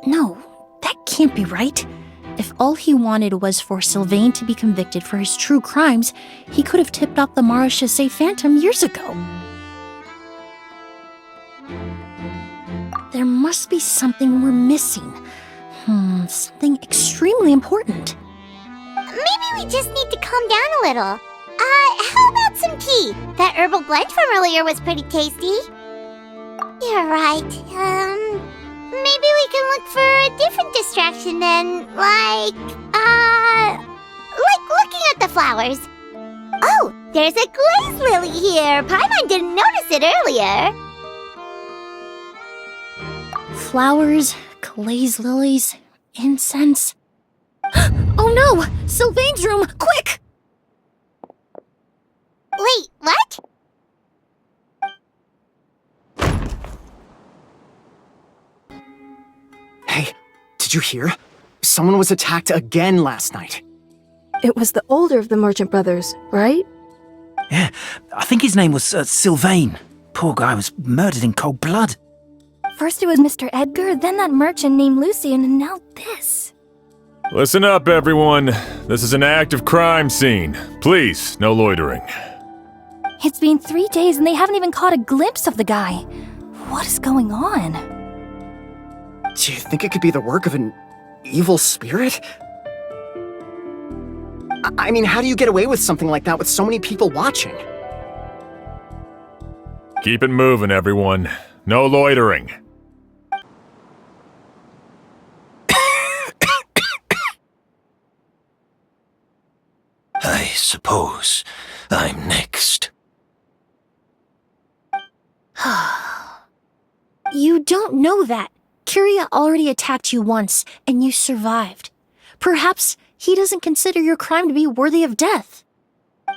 No, that can't be right. If all he wanted was for Sylvain to be convicted for his true crimes, he could have tipped off the Marechaussee Phantom years ago. There must be something we're missing. Something extremely important. Maybe we just need to calm down a little. How about some tea? That herbal blend from earlier was pretty tasty. You're right. Maybe we can look for a different distraction then, like looking at the flowers. Oh, there's a glaze lily here. Paimon didn't notice it earlier. Flowers, glaze lilies, incense. Oh no! Sylvain's room! Quick! Wait, what? Hey, did you hear? Someone was attacked again last night. It was the older of the merchant brothers, right? Yeah, I think his name was Sylvain. Poor guy was murdered in cold blood. First it was Mr. Edgar, then that merchant named Lucian, and now this. Listen up, everyone. This is an active crime scene. Please, no loitering. It's been 3 days and they haven't even caught a glimpse of the guy. What is going on? Do you think it could be the work of an evil spirit? I mean, how do you get away with something like that with so many people watching? Keep it moving, everyone. No loitering. I suppose I'm next. You don't know that. Kyria already attacked you once, and you survived. Perhaps he doesn't consider your crime to be worthy of death.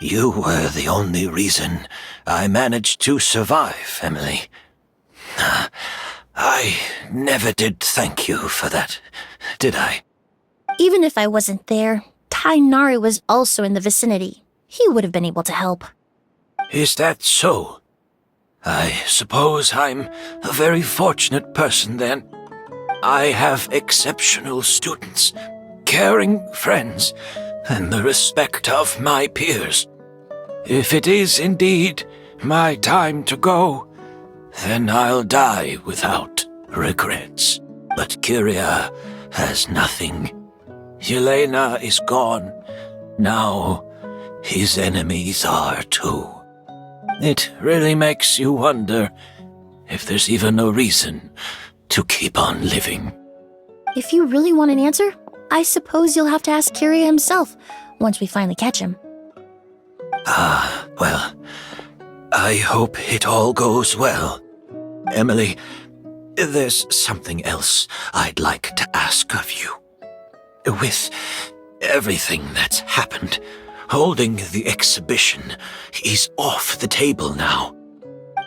You were the only reason I managed to survive, Emilie. I never did thank you for that, did I? Even if I wasn't there, Tainari was also in the vicinity. He would have been able to help. Is that so? I suppose I'm a very fortunate person then. I have exceptional students, caring friends, and the respect of my peers. If it is indeed my time to go, then I'll die without regrets. But Kyria has nothing. Yelena is gone. Now his enemies are too. It really makes you wonder if there's even a reason to keep on living. If you really want an answer, I suppose you'll have to ask Kyria himself once we finally catch him. Well, I hope it all goes well. Emilie, there's something else I'd like to ask of you. With everything that's happened, holding the exhibition is off the table now.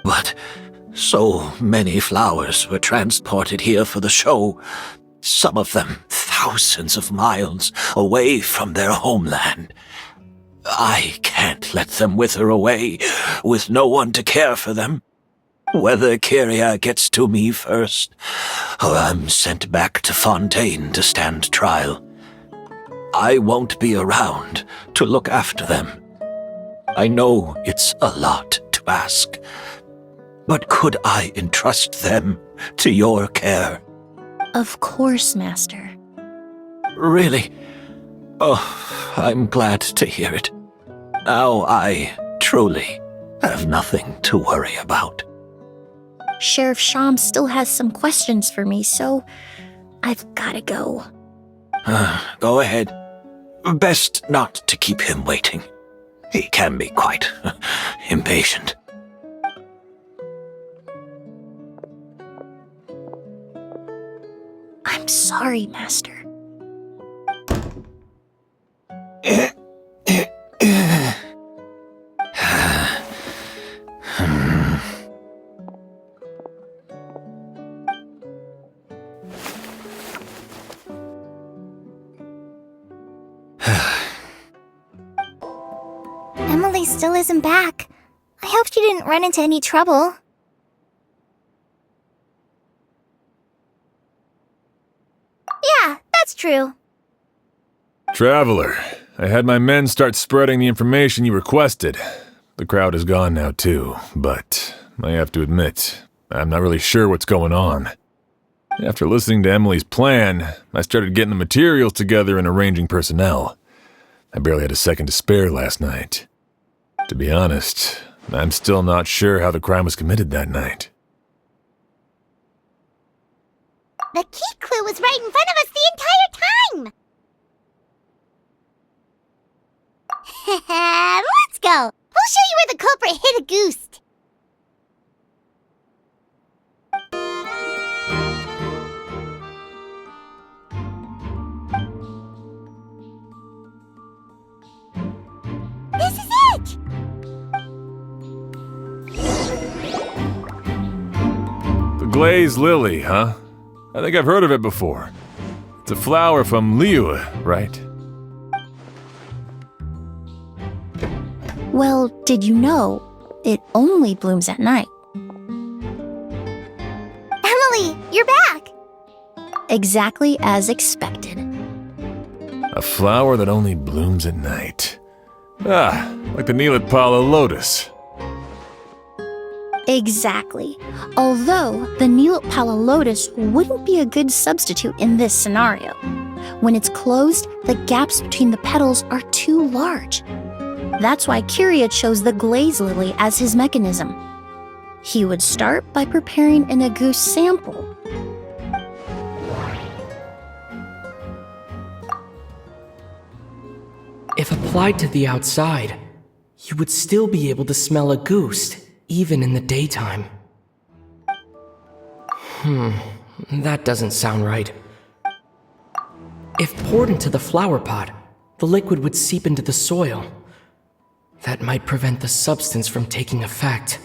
But so many flowers were transported here for the show, some of them thousands of miles away from their homeland. I can't let them wither away with no one to care for them. Whether Kyria gets to me first, or I'm sent back to Fontaine to stand trial, I won't be around to look after them. I know it's a lot to ask, but could I entrust them to your care? Of course, Master. Really? Oh, I'm glad to hear it. Now I truly have nothing to worry about. Sheriff Sham still has some questions for me, so I've gotta go. Go ahead. Best not to keep him waiting. He can be quite impatient. I'm sorry, Master. still isn't back. I hope she didn't run into any trouble. Yeah, that's true. Traveler, I had my men start spreading the information you requested. The crowd is gone now too, but I have to admit, I'm not really sure what's going on. After listening to Emily's plan, I started getting the materials together and arranging personnel. I barely had a second to spare last night. To be honest, I'm still not sure how the crime was committed that night. The key clue was right in front of us the entire time! Let's go! We'll show you where the culprit hid a goose! This is it! The glazed lily, huh? I think I've heard of it before. It's a flower from Liyue, right? Well, did you know it only blooms at night? Emily, you're back! Exactly as expected. A flower that only blooms at night. Ah, like the Neelitpala lotus. Exactly. Although the Neelitpala lotus wouldn't be a good substitute in this scenario. When it's closed, the gaps between the petals are too large. That's why Kyria chose the glaze lily as his mechanism. He would start by preparing an agouti sample. If applied to the outside, you would still be able to smell a goose, even in the daytime. That doesn't sound right. If poured into the flower pot, the liquid would seep into the soil. That might prevent the substance from taking effect.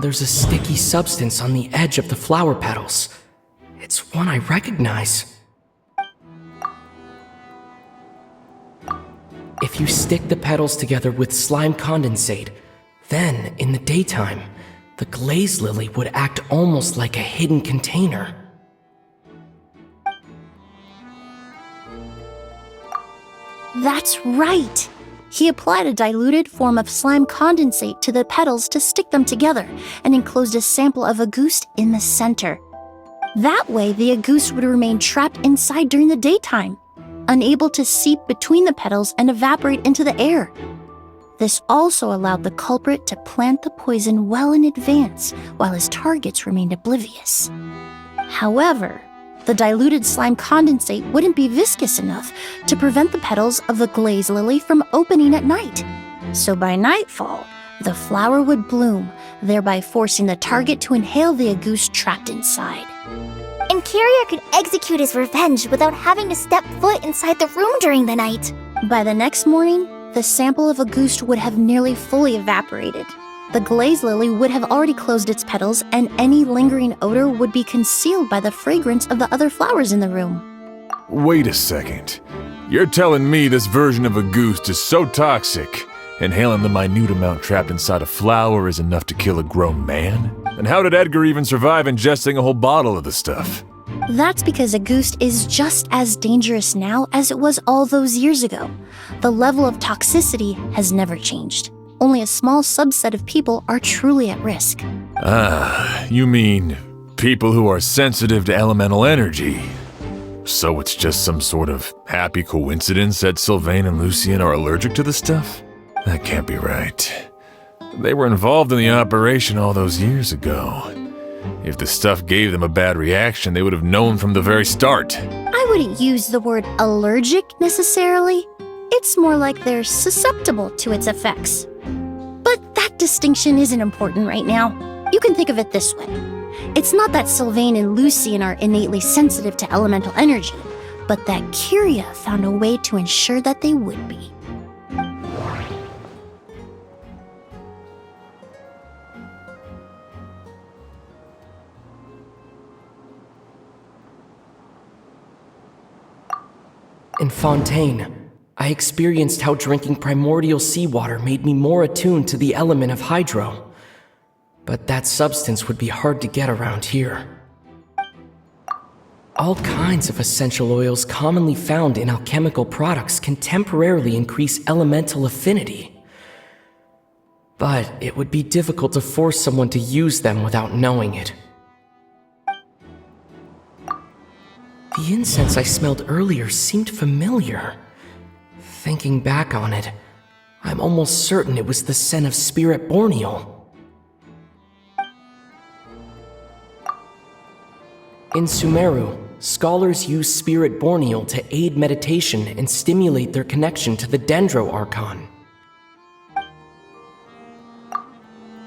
There's a sticky substance on the edge of the flower petals. It's one I recognize. If you stick the petals together with slime condensate, then, in the daytime, the glaze lily would act almost like a hidden container. That's right! He applied a diluted form of slime condensate to the petals to stick them together and enclosed a sample of agouti in the center. That way, the agouti would remain trapped inside during the daytime, unable to seep between the petals and evaporate into the air. This also allowed the culprit to plant the poison well in advance while his targets remained oblivious. However, the diluted slime condensate wouldn't be viscous enough to prevent the petals of the glaze lily from opening at night. So by nightfall, the flower would bloom, thereby forcing the target to inhale the agouti trapped inside. And Kyria could execute his revenge without having to step foot inside the room during the night. By the next morning, the sample of agouti would have nearly fully evaporated. The glaze lily would have already closed its petals, and any lingering odor would be concealed by the fragrance of the other flowers in the room. Wait a second. You're telling me this version of agouti is so toxic, inhaling the minute amount trapped inside a flower is enough to kill a grown man? And how did Edgar even survive ingesting a whole bottle of the stuff? That's because agouti is just as dangerous now as it was all those years ago. The level of toxicity has never changed. Only a small subset of people are truly at risk. Ah, you mean people who are sensitive to elemental energy. So it's just some sort of happy coincidence that Sylvain and Lucien are allergic to the stuff? That can't be right. They were involved in the operation all those years ago. If the stuff gave them a bad reaction, they would have known from the very start. I wouldn't use the word allergic necessarily. It's more like they're susceptible to its effects. But that distinction isn't important right now. You can think of it this way. It's not that Sylvain and Lucien are innately sensitive to elemental energy, but that Kyria found a way to ensure that they would be. In Fontaine, I experienced how drinking primordial seawater made me more attuned to the element of hydro. But that substance would be hard to get around here. All kinds of essential oils commonly found in alchemical products can temporarily increase elemental affinity. But it would be difficult to force someone to use them without knowing it. The incense I smelled earlier seemed familiar. Thinking back on it, I'm almost certain it was the scent of spirit borneal. In Sumeru, scholars use spirit borneal to aid meditation and stimulate their connection to the Dendro Archon.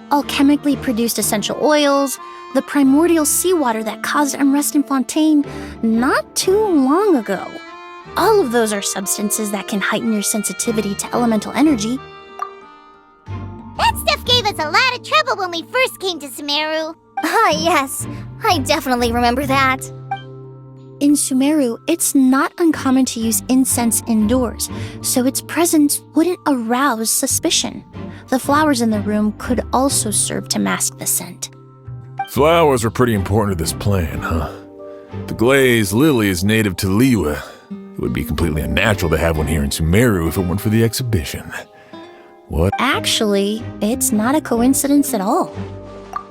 Alchemically produced essential oils, the primordial seawater that caused unrest in Fontaine not too long ago. All of those are substances that can heighten your sensitivity to elemental energy. That stuff gave us a lot of trouble when we first came to Sumeru. Ah, yes. I definitely remember that. In Sumeru, it's not uncommon to use incense indoors, so its presence wouldn't arouse suspicion. The flowers in the room could also serve to mask the scent. Flowers were pretty important to this plan, huh? The glazed lily is native to Liyue. It would be completely unnatural to have one here in Sumeru if it weren't for the exhibition. What? Actually, it's not a coincidence at all.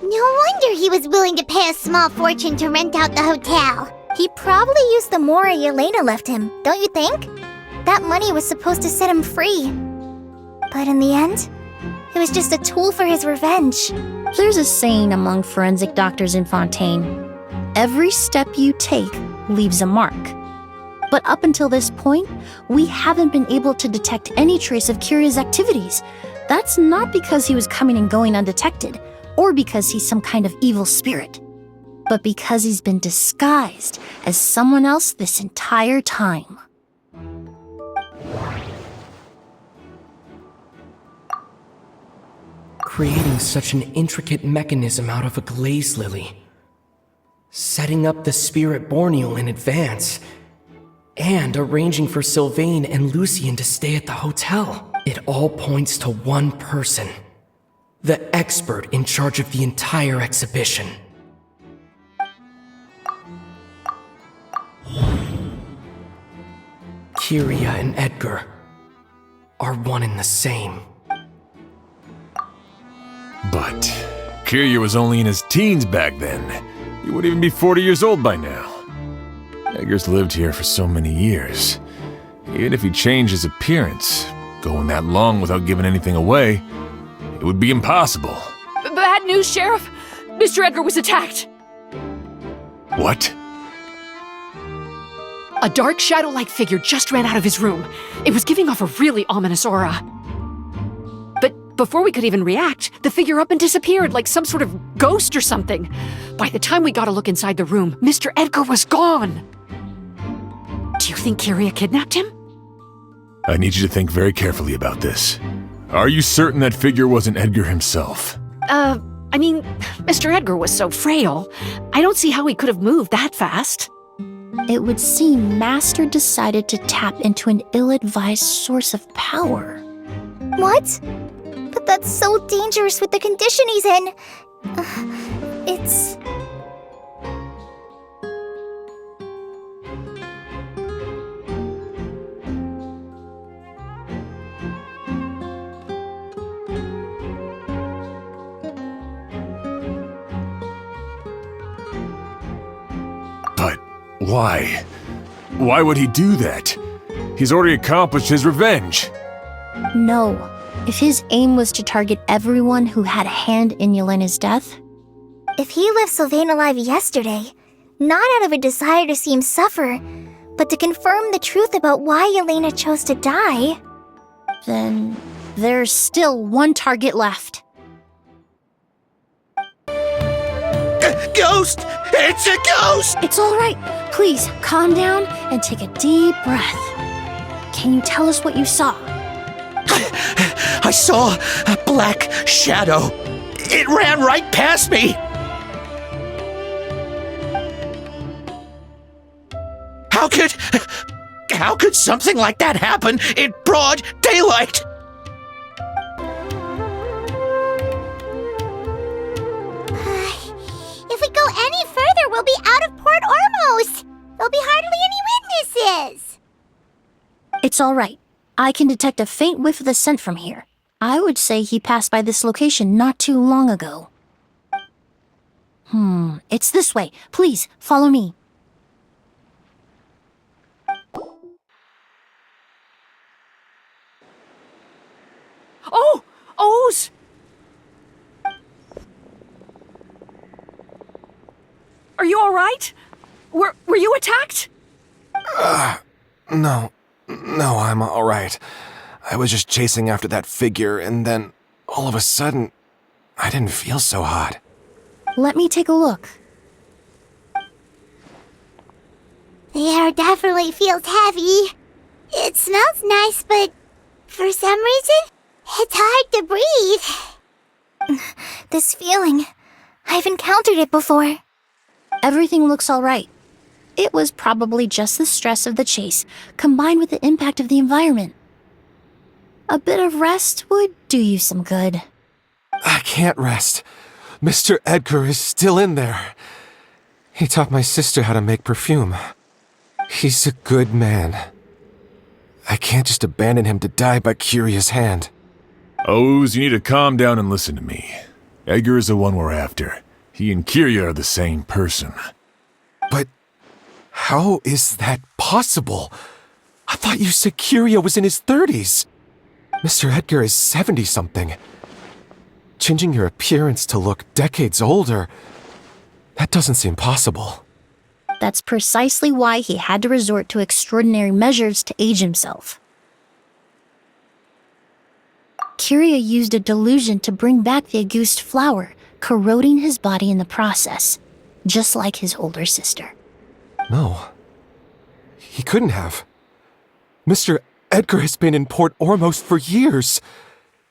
No wonder he was willing to pay a small fortune to rent out the hotel. He probably used the mora Yelena left him, don't you think? That money was supposed to set him free. But in the end, it was just a tool for his revenge. There's a saying among forensic doctors in Fontaine: every step you take leaves a mark. But up until this point, we haven't been able to detect any trace of Kiria's activities. That's not because he was coming and going undetected, or because he's some kind of evil spirit, but because he's been disguised as someone else this entire time. Creating such an intricate mechanism out of a glaze lily, setting up the spirit borneal in advance, and arranging for Sylvain and Lucien to stay at the hotel. It all points to one person, the expert in charge of the entire exhibition. Kiria and Edgar are one and the same. But Kiria was only in his teens back then. He wouldn't even be 40 years old by now. Edgar's lived here for so many years. Even if he changed his appearance, going that long without giving anything away, it would be impossible. Bad news, Sheriff! Mr. Edgar was attacked! What? A dark shadow-like figure just ran out of his room. It was giving off a really ominous aura. But before we could even react, the figure up and disappeared like some sort of ghost or something. By the time we got a look inside the room, Mr. Edgar was gone. Do you think Kiria kidnapped him? I need you to think very carefully about this. Are you certain that figure wasn't Edgar himself? I mean, Mr. Edgar was so frail. I don't see how he could have moved that fast. It would seem Master decided to tap into an ill-advised source of power. What? But that's so dangerous with the condition he's in. It's... But why? Why would he do that? He's already accomplished his revenge. No. If his aim was to target everyone who had a hand in Yelena's death... If he left Sylvain alive yesterday, not out of a desire to see him suffer, but to confirm the truth about why Yelena chose to die... Then there's still one target left. Ghost! It's a ghost! It's all right. Please, calm down and take a deep breath. Can you tell us what you saw? I saw a black shadow. It ran right past me. How could something like that happen in broad daylight? If we go any further, we'll be out of Port Ormos. There'll be hardly any witnesses. It's all right. I can detect a faint whiff of the scent from here. I would say he passed by this location not too long ago. It's this way. Please, follow me. Oh! Oz! Are you all right? Were you attacked? No, I'm all right. I was just chasing after that figure, and then, all of a sudden, I didn't feel so hot. Let me take a look. The air definitely feels heavy. It smells nice, but for some reason, it's hard to breathe. This feeling, I've encountered it before. Everything looks all right. It was probably just the stress of the chase, combined with the impact of the environment. A bit of rest would do you some good. I can't rest. Mr. Edgar is still in there. He taught my sister how to make perfume. He's a good man. I can't just abandon him to die by Curia's hand. Oz, you need to calm down and listen to me. Edgar is the one we're after. He and Curia are the same person. But how is that possible? I thought you said Curia was in his 30s. Mr. Edgar is 70-something. Changing your appearance to look decades older, that doesn't seem possible. That's precisely why he had to resort to extraordinary measures to age himself. Curia used a delusion to bring back the Auguste flower, corroding his body in the process, just like his older sister. No. He couldn't have. Mr. Edgar has been in Port Ormos for years.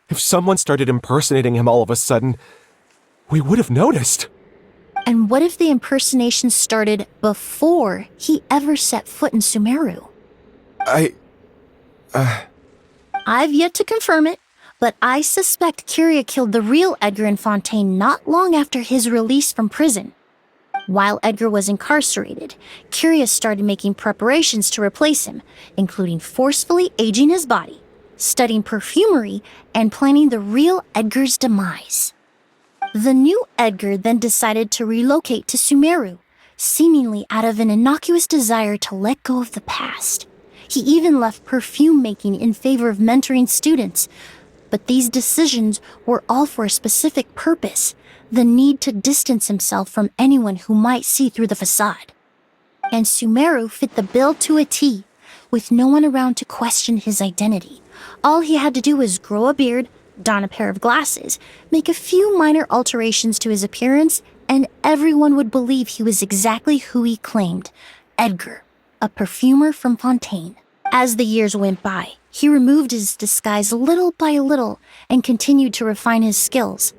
If someone started impersonating him all of a sudden, we would have noticed. And what if the impersonation started before he ever set foot in Sumeru? I've yet to confirm it, but I suspect Curia killed the real Edgar in Fontaine not long after his release from prison. While Edgar was incarcerated, Curia started making preparations to replace him, including forcefully aging his body, studying perfumery, and planning the real Edgar's demise. The new Edgar then decided to relocate to Sumeru, seemingly out of an innocuous desire to let go of the past. He even left perfume making in favor of mentoring students, but these decisions were all for a specific purpose: the need to distance himself from anyone who might see through the facade. And Sumeru fit the bill to a T, with no one around to question his identity. All he had to do was grow a beard, don a pair of glasses, make a few minor alterations to his appearance, and everyone would believe he was exactly who he claimed, Edgar, a perfumer from Fontaine. As the years went by, he removed his disguise little by little and continued to refine his skills.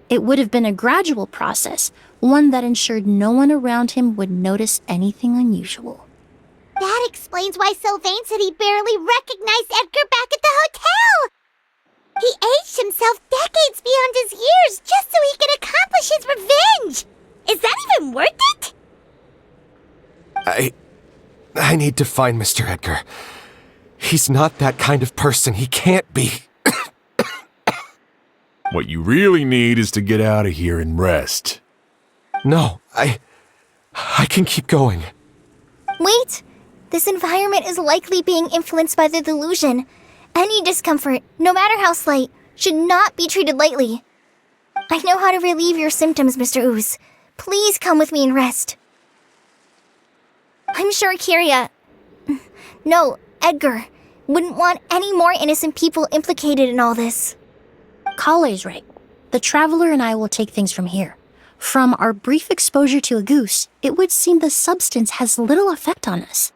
It would have been a gradual process, one that ensured no one around him would notice anything unusual. That explains why Sylvain said he barely recognized Edgar back at the hotel. He aged himself decades beyond his years just so he could accomplish his revenge. Is that even worth it? I need to find Mr. Edgar. He's not that kind of person. He can't be. What you really need is to get out of here and rest. No, I can keep going. Wait! This environment is likely being influenced by the delusion. Any discomfort, no matter how slight, should not be treated lightly. I know how to relieve your symptoms, Mr. Ooze. Please come with me and rest. I'm sure Edgar wouldn't want any more innocent people implicated in all this. Kale's right. The Traveler and I will take things from here. From our brief exposure to Auguste, it would seem the substance has little effect on us.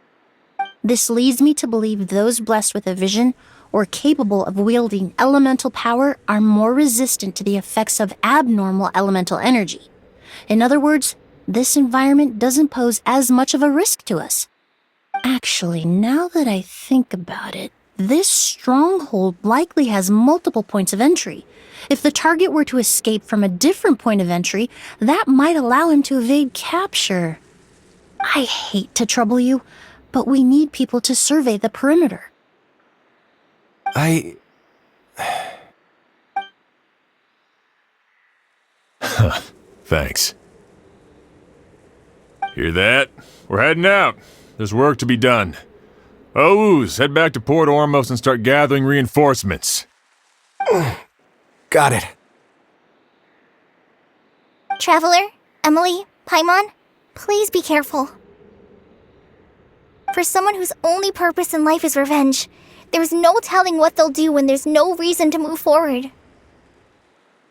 This leads me to believe those blessed with a vision or capable of wielding elemental power are more resistant to the effects of abnormal elemental energy. In other words, this environment doesn't pose as much of a risk to us. Actually, now that I think about it, this stronghold likely has multiple points of entry. If the target were to escape from a different point of entry, that might allow him to evade capture. I hate to trouble you, but we need people to survey the perimeter. Thanks. Hear that? We're heading out. There's work to be done. Ooze, head back to Port Ormos and start gathering reinforcements. Got it. Traveler, Emilie, Paimon, please be careful. For someone whose only purpose in life is revenge, there's no telling what they'll do when there's no reason to move forward.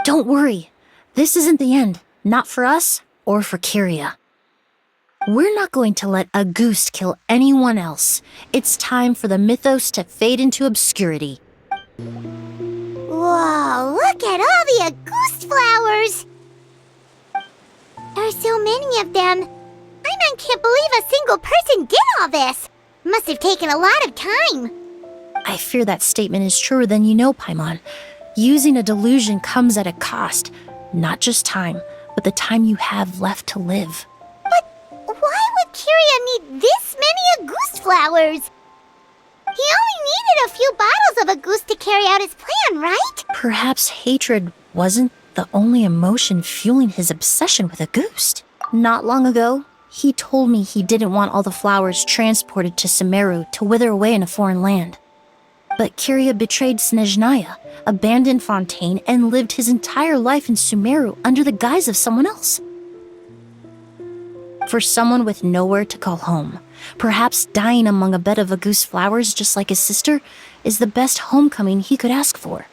Don't worry. This isn't the end. Not for us or for Kyria. We're not going to let a goose kill anyone else. It's time for the mythos to fade into obscurity. Whoa, look at all the Auguste flowers! There are so many of them. I can't believe a single person did all this. Must have taken a lot of time. I fear that statement is truer than you know, Paimon. Using a delusion comes at a cost. Not just time, but the time you have left to live. But why would Kyria need this many Auguste flowers? He only needed a few bottles of Auguste to carry out his plan, right? Perhaps hatred wasn't the only emotion fueling his obsession with Auguste. Not long ago, he told me he didn't want all the flowers transported to Sumeru to wither away in a foreign land. But Kyria betrayed Snezhnaya, abandoned Fontaine, and lived his entire life in Sumeru under the guise of someone else. For someone with nowhere to call home, perhaps dying among a bed of Auguste flowers just like his sister is the best homecoming he could ask for.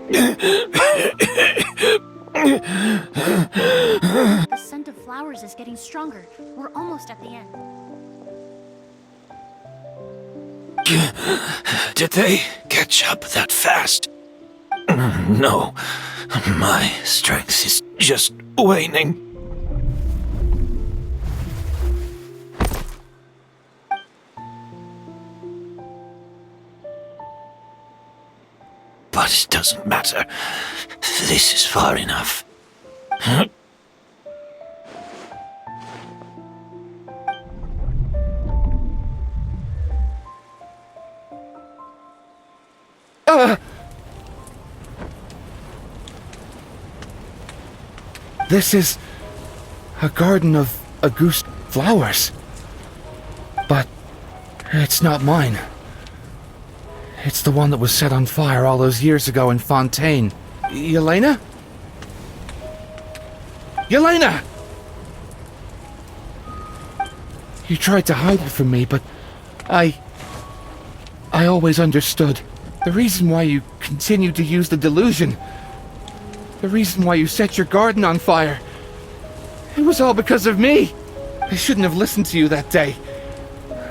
The scent of flowers is getting stronger. We're almost at the end. Did they catch up that fast? No, my strength is just waning. But it doesn't matter. This is far enough. This is a garden of Auguste flowers. But it's not mine. It's the one that was set on fire all those years ago in Fontaine. Yelena? Yelena! You tried to hide it from me, but I always understood. The reason why you continued to use the delusion, the reason why you set your garden on fire, it was all because of me. I shouldn't have listened to you that day.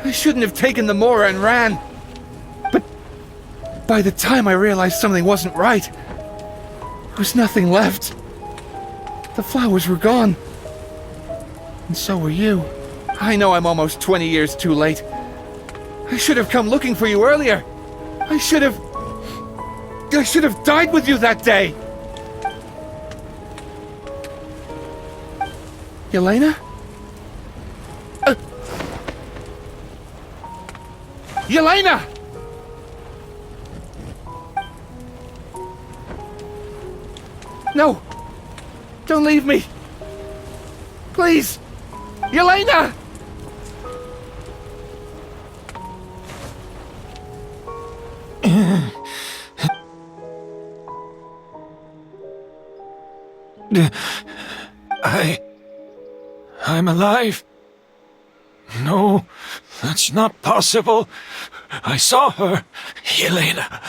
I shouldn't have taken the Mora and ran. But by the time I realized something wasn't right, there was nothing left. The flowers were gone. And so were you. I know I'm almost 20 years too late. I should have come looking for you earlier. I should have died with you that day. Yelena? Yelena! No! Don't leave me! Please! Yelena! I'm alive. No, that's not possible. I saw her. Yelena.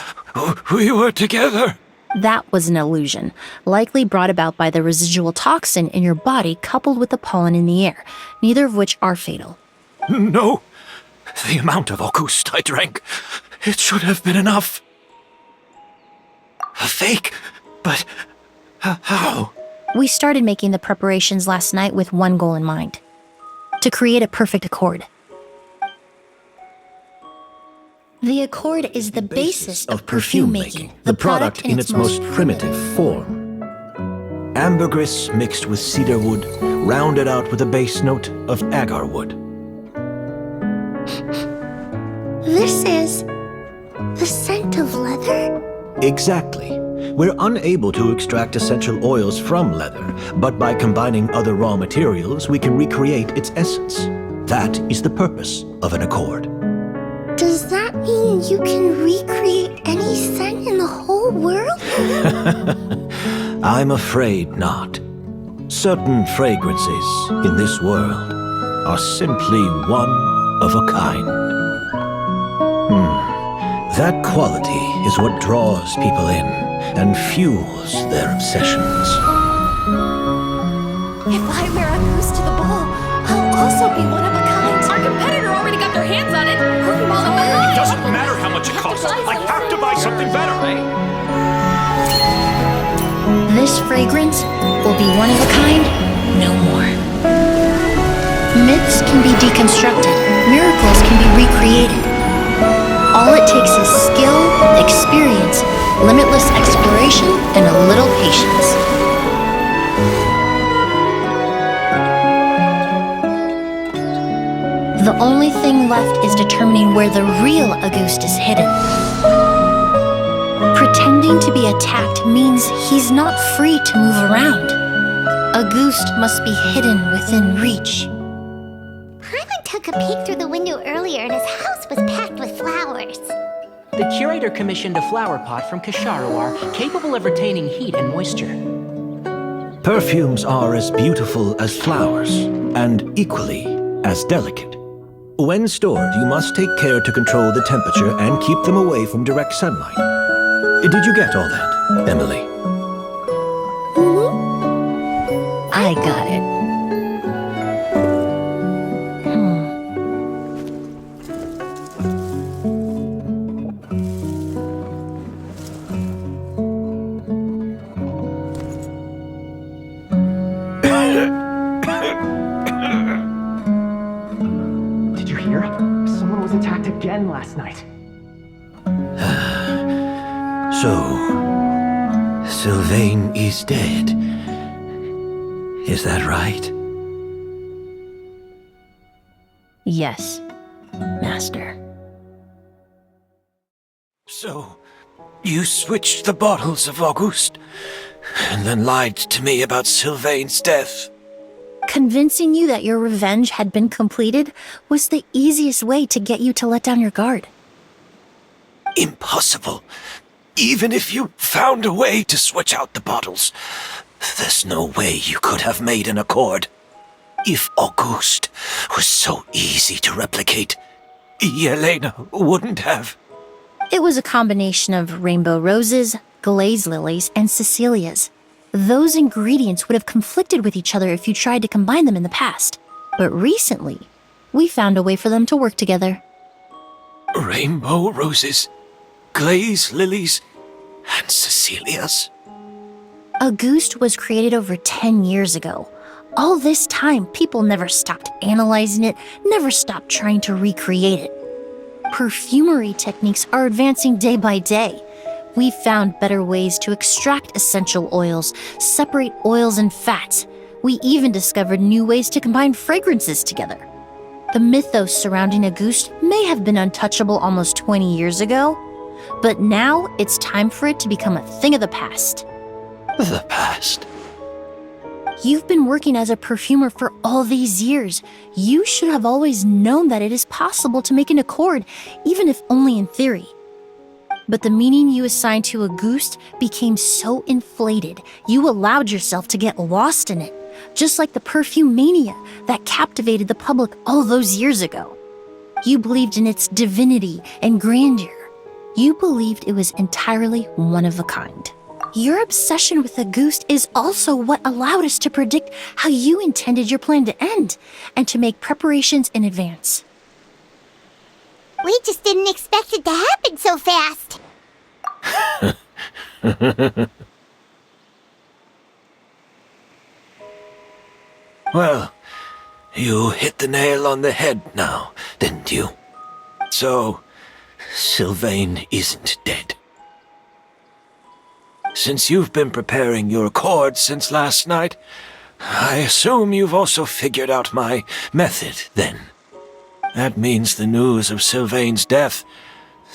We were together. That was an illusion, likely brought about by the residual toxin in your body coupled with the pollen in the air, neither of which are fatal. No. The amount of Auguste I drank, it should have been enough. A fake? But how? We started making the preparations last night with one goal in mind. to create a perfect accord. The accord is the basis of perfume making, the product in its most primitive form. Ambergris mixed with cedarwood, rounded out with a base note of agarwood. This is the scent of leather? Exactly. We're unable to extract essential oils from leather, but by combining other raw materials, we can recreate its essence. That is the purpose of an accord. Does that mean you can recreate any scent in the whole world? I'm afraid not. Certain fragrances in this world are simply one of a kind. That quality is what draws people in and fuels their obsessions. If I wear a goose to the ball, I'll also be one of a kind. Our competitor already got their hands on it. It doesn't matter how much it costs. I have to buy something better. This fragrance will be one of a kind no more. Myths can be deconstructed. Miracles can be recreated. All it takes is skill, experience, limitless exploration, and a little patience. The only thing left is determining where the real Auguste is hidden. Pretending to be attacked means he's not free to move around. Auguste must be hidden within reach. Paimon took a peek through the window earlier and his house was packed with flowers. The curator commissioned a flower pot from Kasharawar, capable of retaining heat and moisture. Perfumes are as beautiful as flowers, and equally as delicate. When stored, you must take care to control the temperature and keep them away from direct sunlight. Did you get all that, Emilie? I got it. Did you hear? Someone was attacked again last night. So, Sylvain is dead. Is that right? Yes, Master. So, you switched the bottles of Auguste, and then lied to me about Sylvain's death. Convincing you that your revenge had been completed was the easiest way to get you to let down your guard. Impossible. Even if you found a way to switch out the bottles, there's no way you could have made an accord. If Auguste was so easy to replicate, Yelena wouldn't have. It was a combination of rainbow roses, glaze lilies, and Cecilias. Those ingredients would have conflicted with each other if you tried to combine them in the past. But recently, we found a way for them to work together. Rainbow roses, glaze lilies, and Cecilias. Auguste was created over 10 years ago. All this time, people never stopped analyzing it, never stopped trying to recreate it. Perfumery techniques are advancing day by day. We've found better ways to extract essential oils, separate oils and fats. We even discovered new ways to combine fragrances together. The mythos surrounding Auguste may have been untouchable almost 20 years ago, but now it's time for it to become a thing of the past. The past? You've been working as a perfumer for all these years. You should have always known that it is possible to make an accord, even if only in theory. But the meaning you assigned to Auguste became so inflated, you allowed yourself to get lost in it, just like the perfume mania that captivated the public all those years ago. You believed in its divinity and grandeur. You believed it was entirely one of a kind. Your obsession with Auguste is also what allowed us to predict how you intended your plan to end, and to make preparations in advance. We just didn't expect it to happen so fast. Well, You hit the nail on the head now, didn't you? So, Sylvain isn't dead. Since you've been preparing your cord since last night, I assume you've also figured out my method, then. That means the news of Sylvain's death,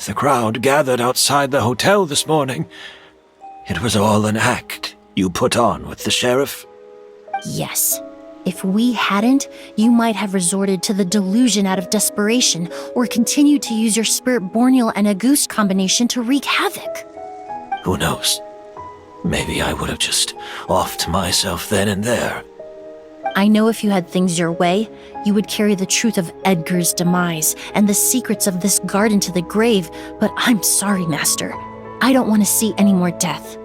the crowd gathered outside the hotel this morning, it was all an act you put on with the sheriff? Yes. If we hadn't, you might have resorted to the delusion out of desperation, or continued to use your spirit borneal and Auguste combination to wreak havoc. Who knows? Maybe I would have just offed myself then and there. I know if you had things your way, you would carry the truth of Edgar's demise and the secrets of this garden to the grave, but I'm sorry, Master. I don't want to see any more death.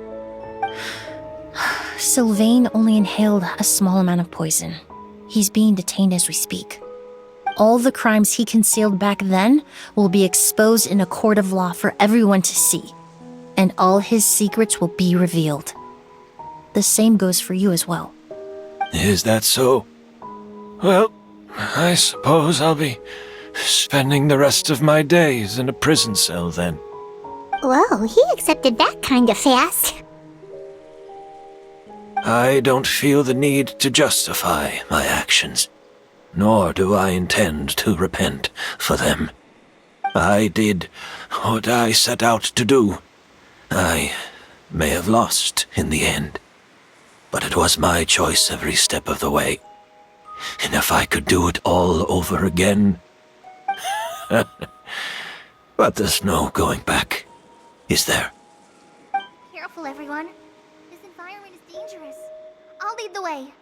Sylvain only inhaled a small amount of poison. He's being detained as we speak. All the crimes he concealed back then will be exposed in a court of law for everyone to see, and all his secrets will be revealed. The same goes for you as well. Is that so? Well, I suppose I'll be spending the rest of my days in a prison cell then. Whoa, he accepted that kind of fast. I don't feel the need to justify my actions, nor do I intend to repent for them. I did what I set out to do. I may have lost in the end, but it was my choice every step of the way. And if I could do it all over again... But there's no going back, is there? Careful, everyone. This environment is dangerous. I'll lead the way.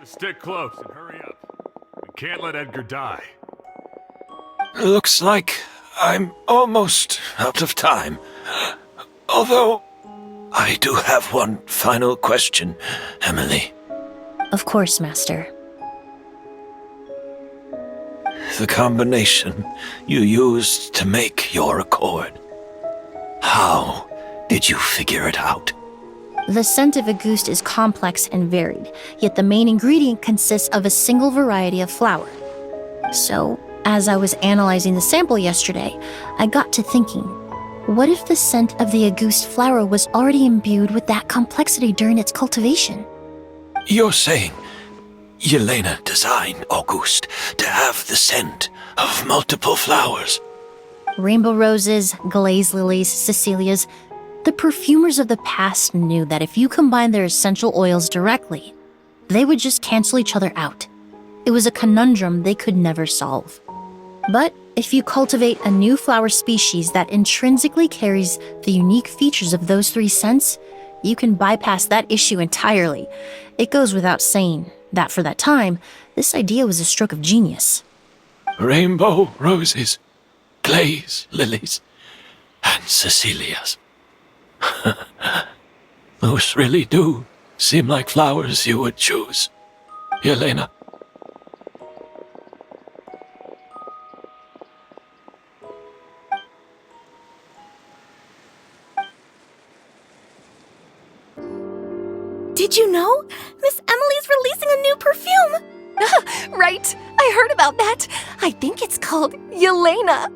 Stick close and hurry up. We can't let Edgar die. Looks like I'm almost out of time. Although, I do have one final question, Emilie. Of course, Master. The combination you used to make your accord. How did you figure it out? The scent of Auguste is complex and varied, yet the main ingredient consists of a single variety of flower. So, as I was analyzing the sample yesterday, I got to thinking, what if the scent of the Auguste flower was already imbued with that complexity during its cultivation? You're saying Yelena designed Auguste to have the scent of multiple flowers? Rainbow roses, glaze lilies, Cecilias. The perfumers of the past knew that if you combined their essential oils directly, they would just cancel each other out. It was a conundrum they could never solve. But if you cultivate a new flower species that intrinsically carries the unique features of those three scents, you can bypass that issue entirely. It goes without saying that for that time, this idea was a stroke of genius. Rainbow roses, glaze lilies, and Cecilias. Those really do seem like flowers you would choose, Yelena. Did you know? Miss Emily's releasing a new perfume! Right, I heard about that. I think it's called Yelena.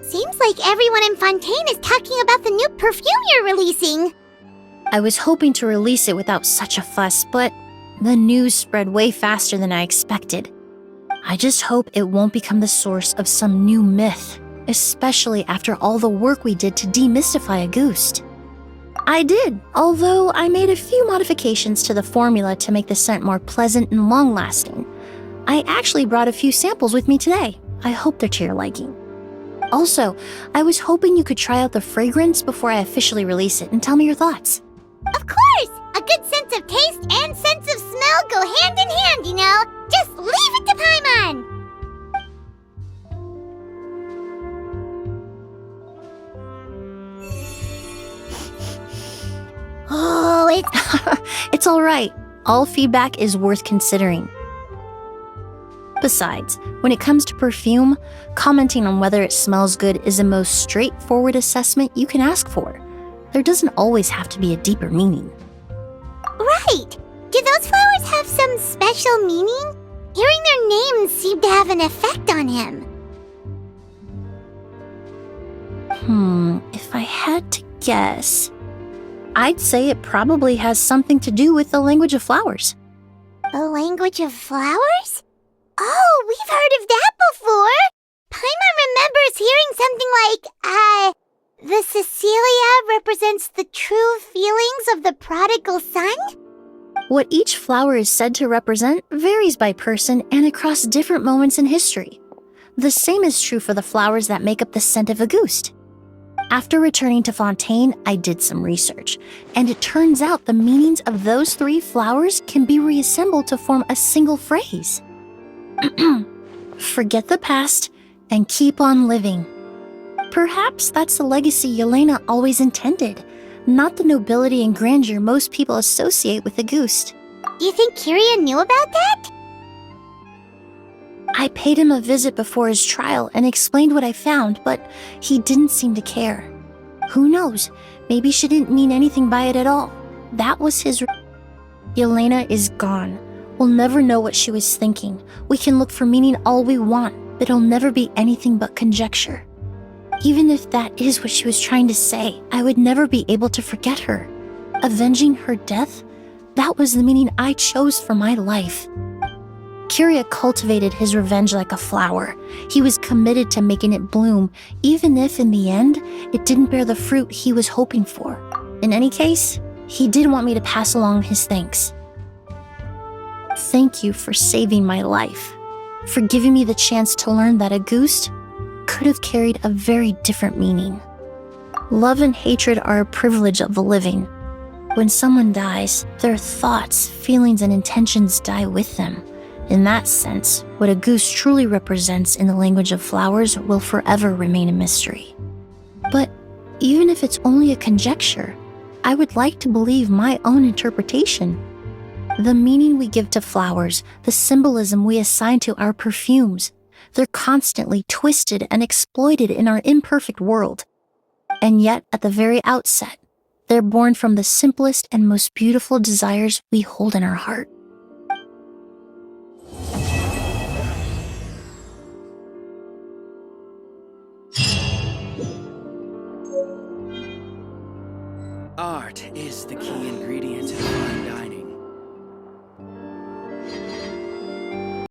Seems like everyone in Fontaine is talking about the new perfume you're releasing. I was hoping to release it without such a fuss, but the news spread way faster than I expected. I just hope it won't become the source of some new myth, especially after all the work we did to demystify Auguste. I did, although I made a few modifications to the formula to make the scent more pleasant and long-lasting. I actually brought a few samples with me today. I hope they're to your liking. Also, I was hoping you could try out the fragrance before I officially release it and tell me your thoughts. Of course! A good sense of taste and sense of smell go hand in hand, you know? Just leave it to Paimon! Oh, It's alright. All feedback is worth considering. Besides, when it comes to perfume, commenting on whether it smells good is the most straightforward assessment you can ask for. There doesn't always have to be a deeper meaning. Right! Do those flowers have some special meaning? Hearing their names seemed to have an effect on him. If I had to guess, I'd say it probably has something to do with the language of flowers. The language of flowers? Oh, we've heard of that before! Paimon remembers hearing something like, the Cecilia represents the true feelings of the prodigal son? What each flower is said to represent varies by person and across different moments in history. The same is true for the flowers that make up the scent of Auguste. After returning to Fontaine, I did some research, and it turns out the meanings of those 3 flowers can be reassembled to form a single phrase. Forget the past and keep on living. Perhaps that's the legacy Yelena always intended, not the nobility and grandeur most people associate with Auguste. You think Kiria knew about that? I paid him a visit before his trial and explained what I found, but he didn't seem to care. Who knows? Maybe she didn't mean anything by it at all. That was his... Yelena is gone. We'll never know what she was thinking. We can look for meaning all we want, but it'll never be anything but conjecture. Even if that is what she was trying to say, I would never be able to forget her. Avenging her death? That was the meaning I chose for my life. Kiria cultivated his revenge like a flower. He was committed to making it bloom, even if in the end, it didn't bear the fruit he was hoping for. In any case, he did want me to pass along his thanks. Thank you for saving my life, for giving me the chance to learn that Auguste could have carried a very different meaning. Love and hatred are a privilege of the living. When someone dies, their thoughts, feelings, and intentions die with them. In that sense, what Auguste truly represents in the language of flowers will forever remain a mystery. But even if it's only a conjecture, I would like to believe my own interpretation. The meaning we give to flowers, the symbolism we assign to our perfumes, they're constantly twisted and exploited in our imperfect world. And yet, at the very outset, they're born from the simplest and most beautiful desires we hold in our heart. Art is the key.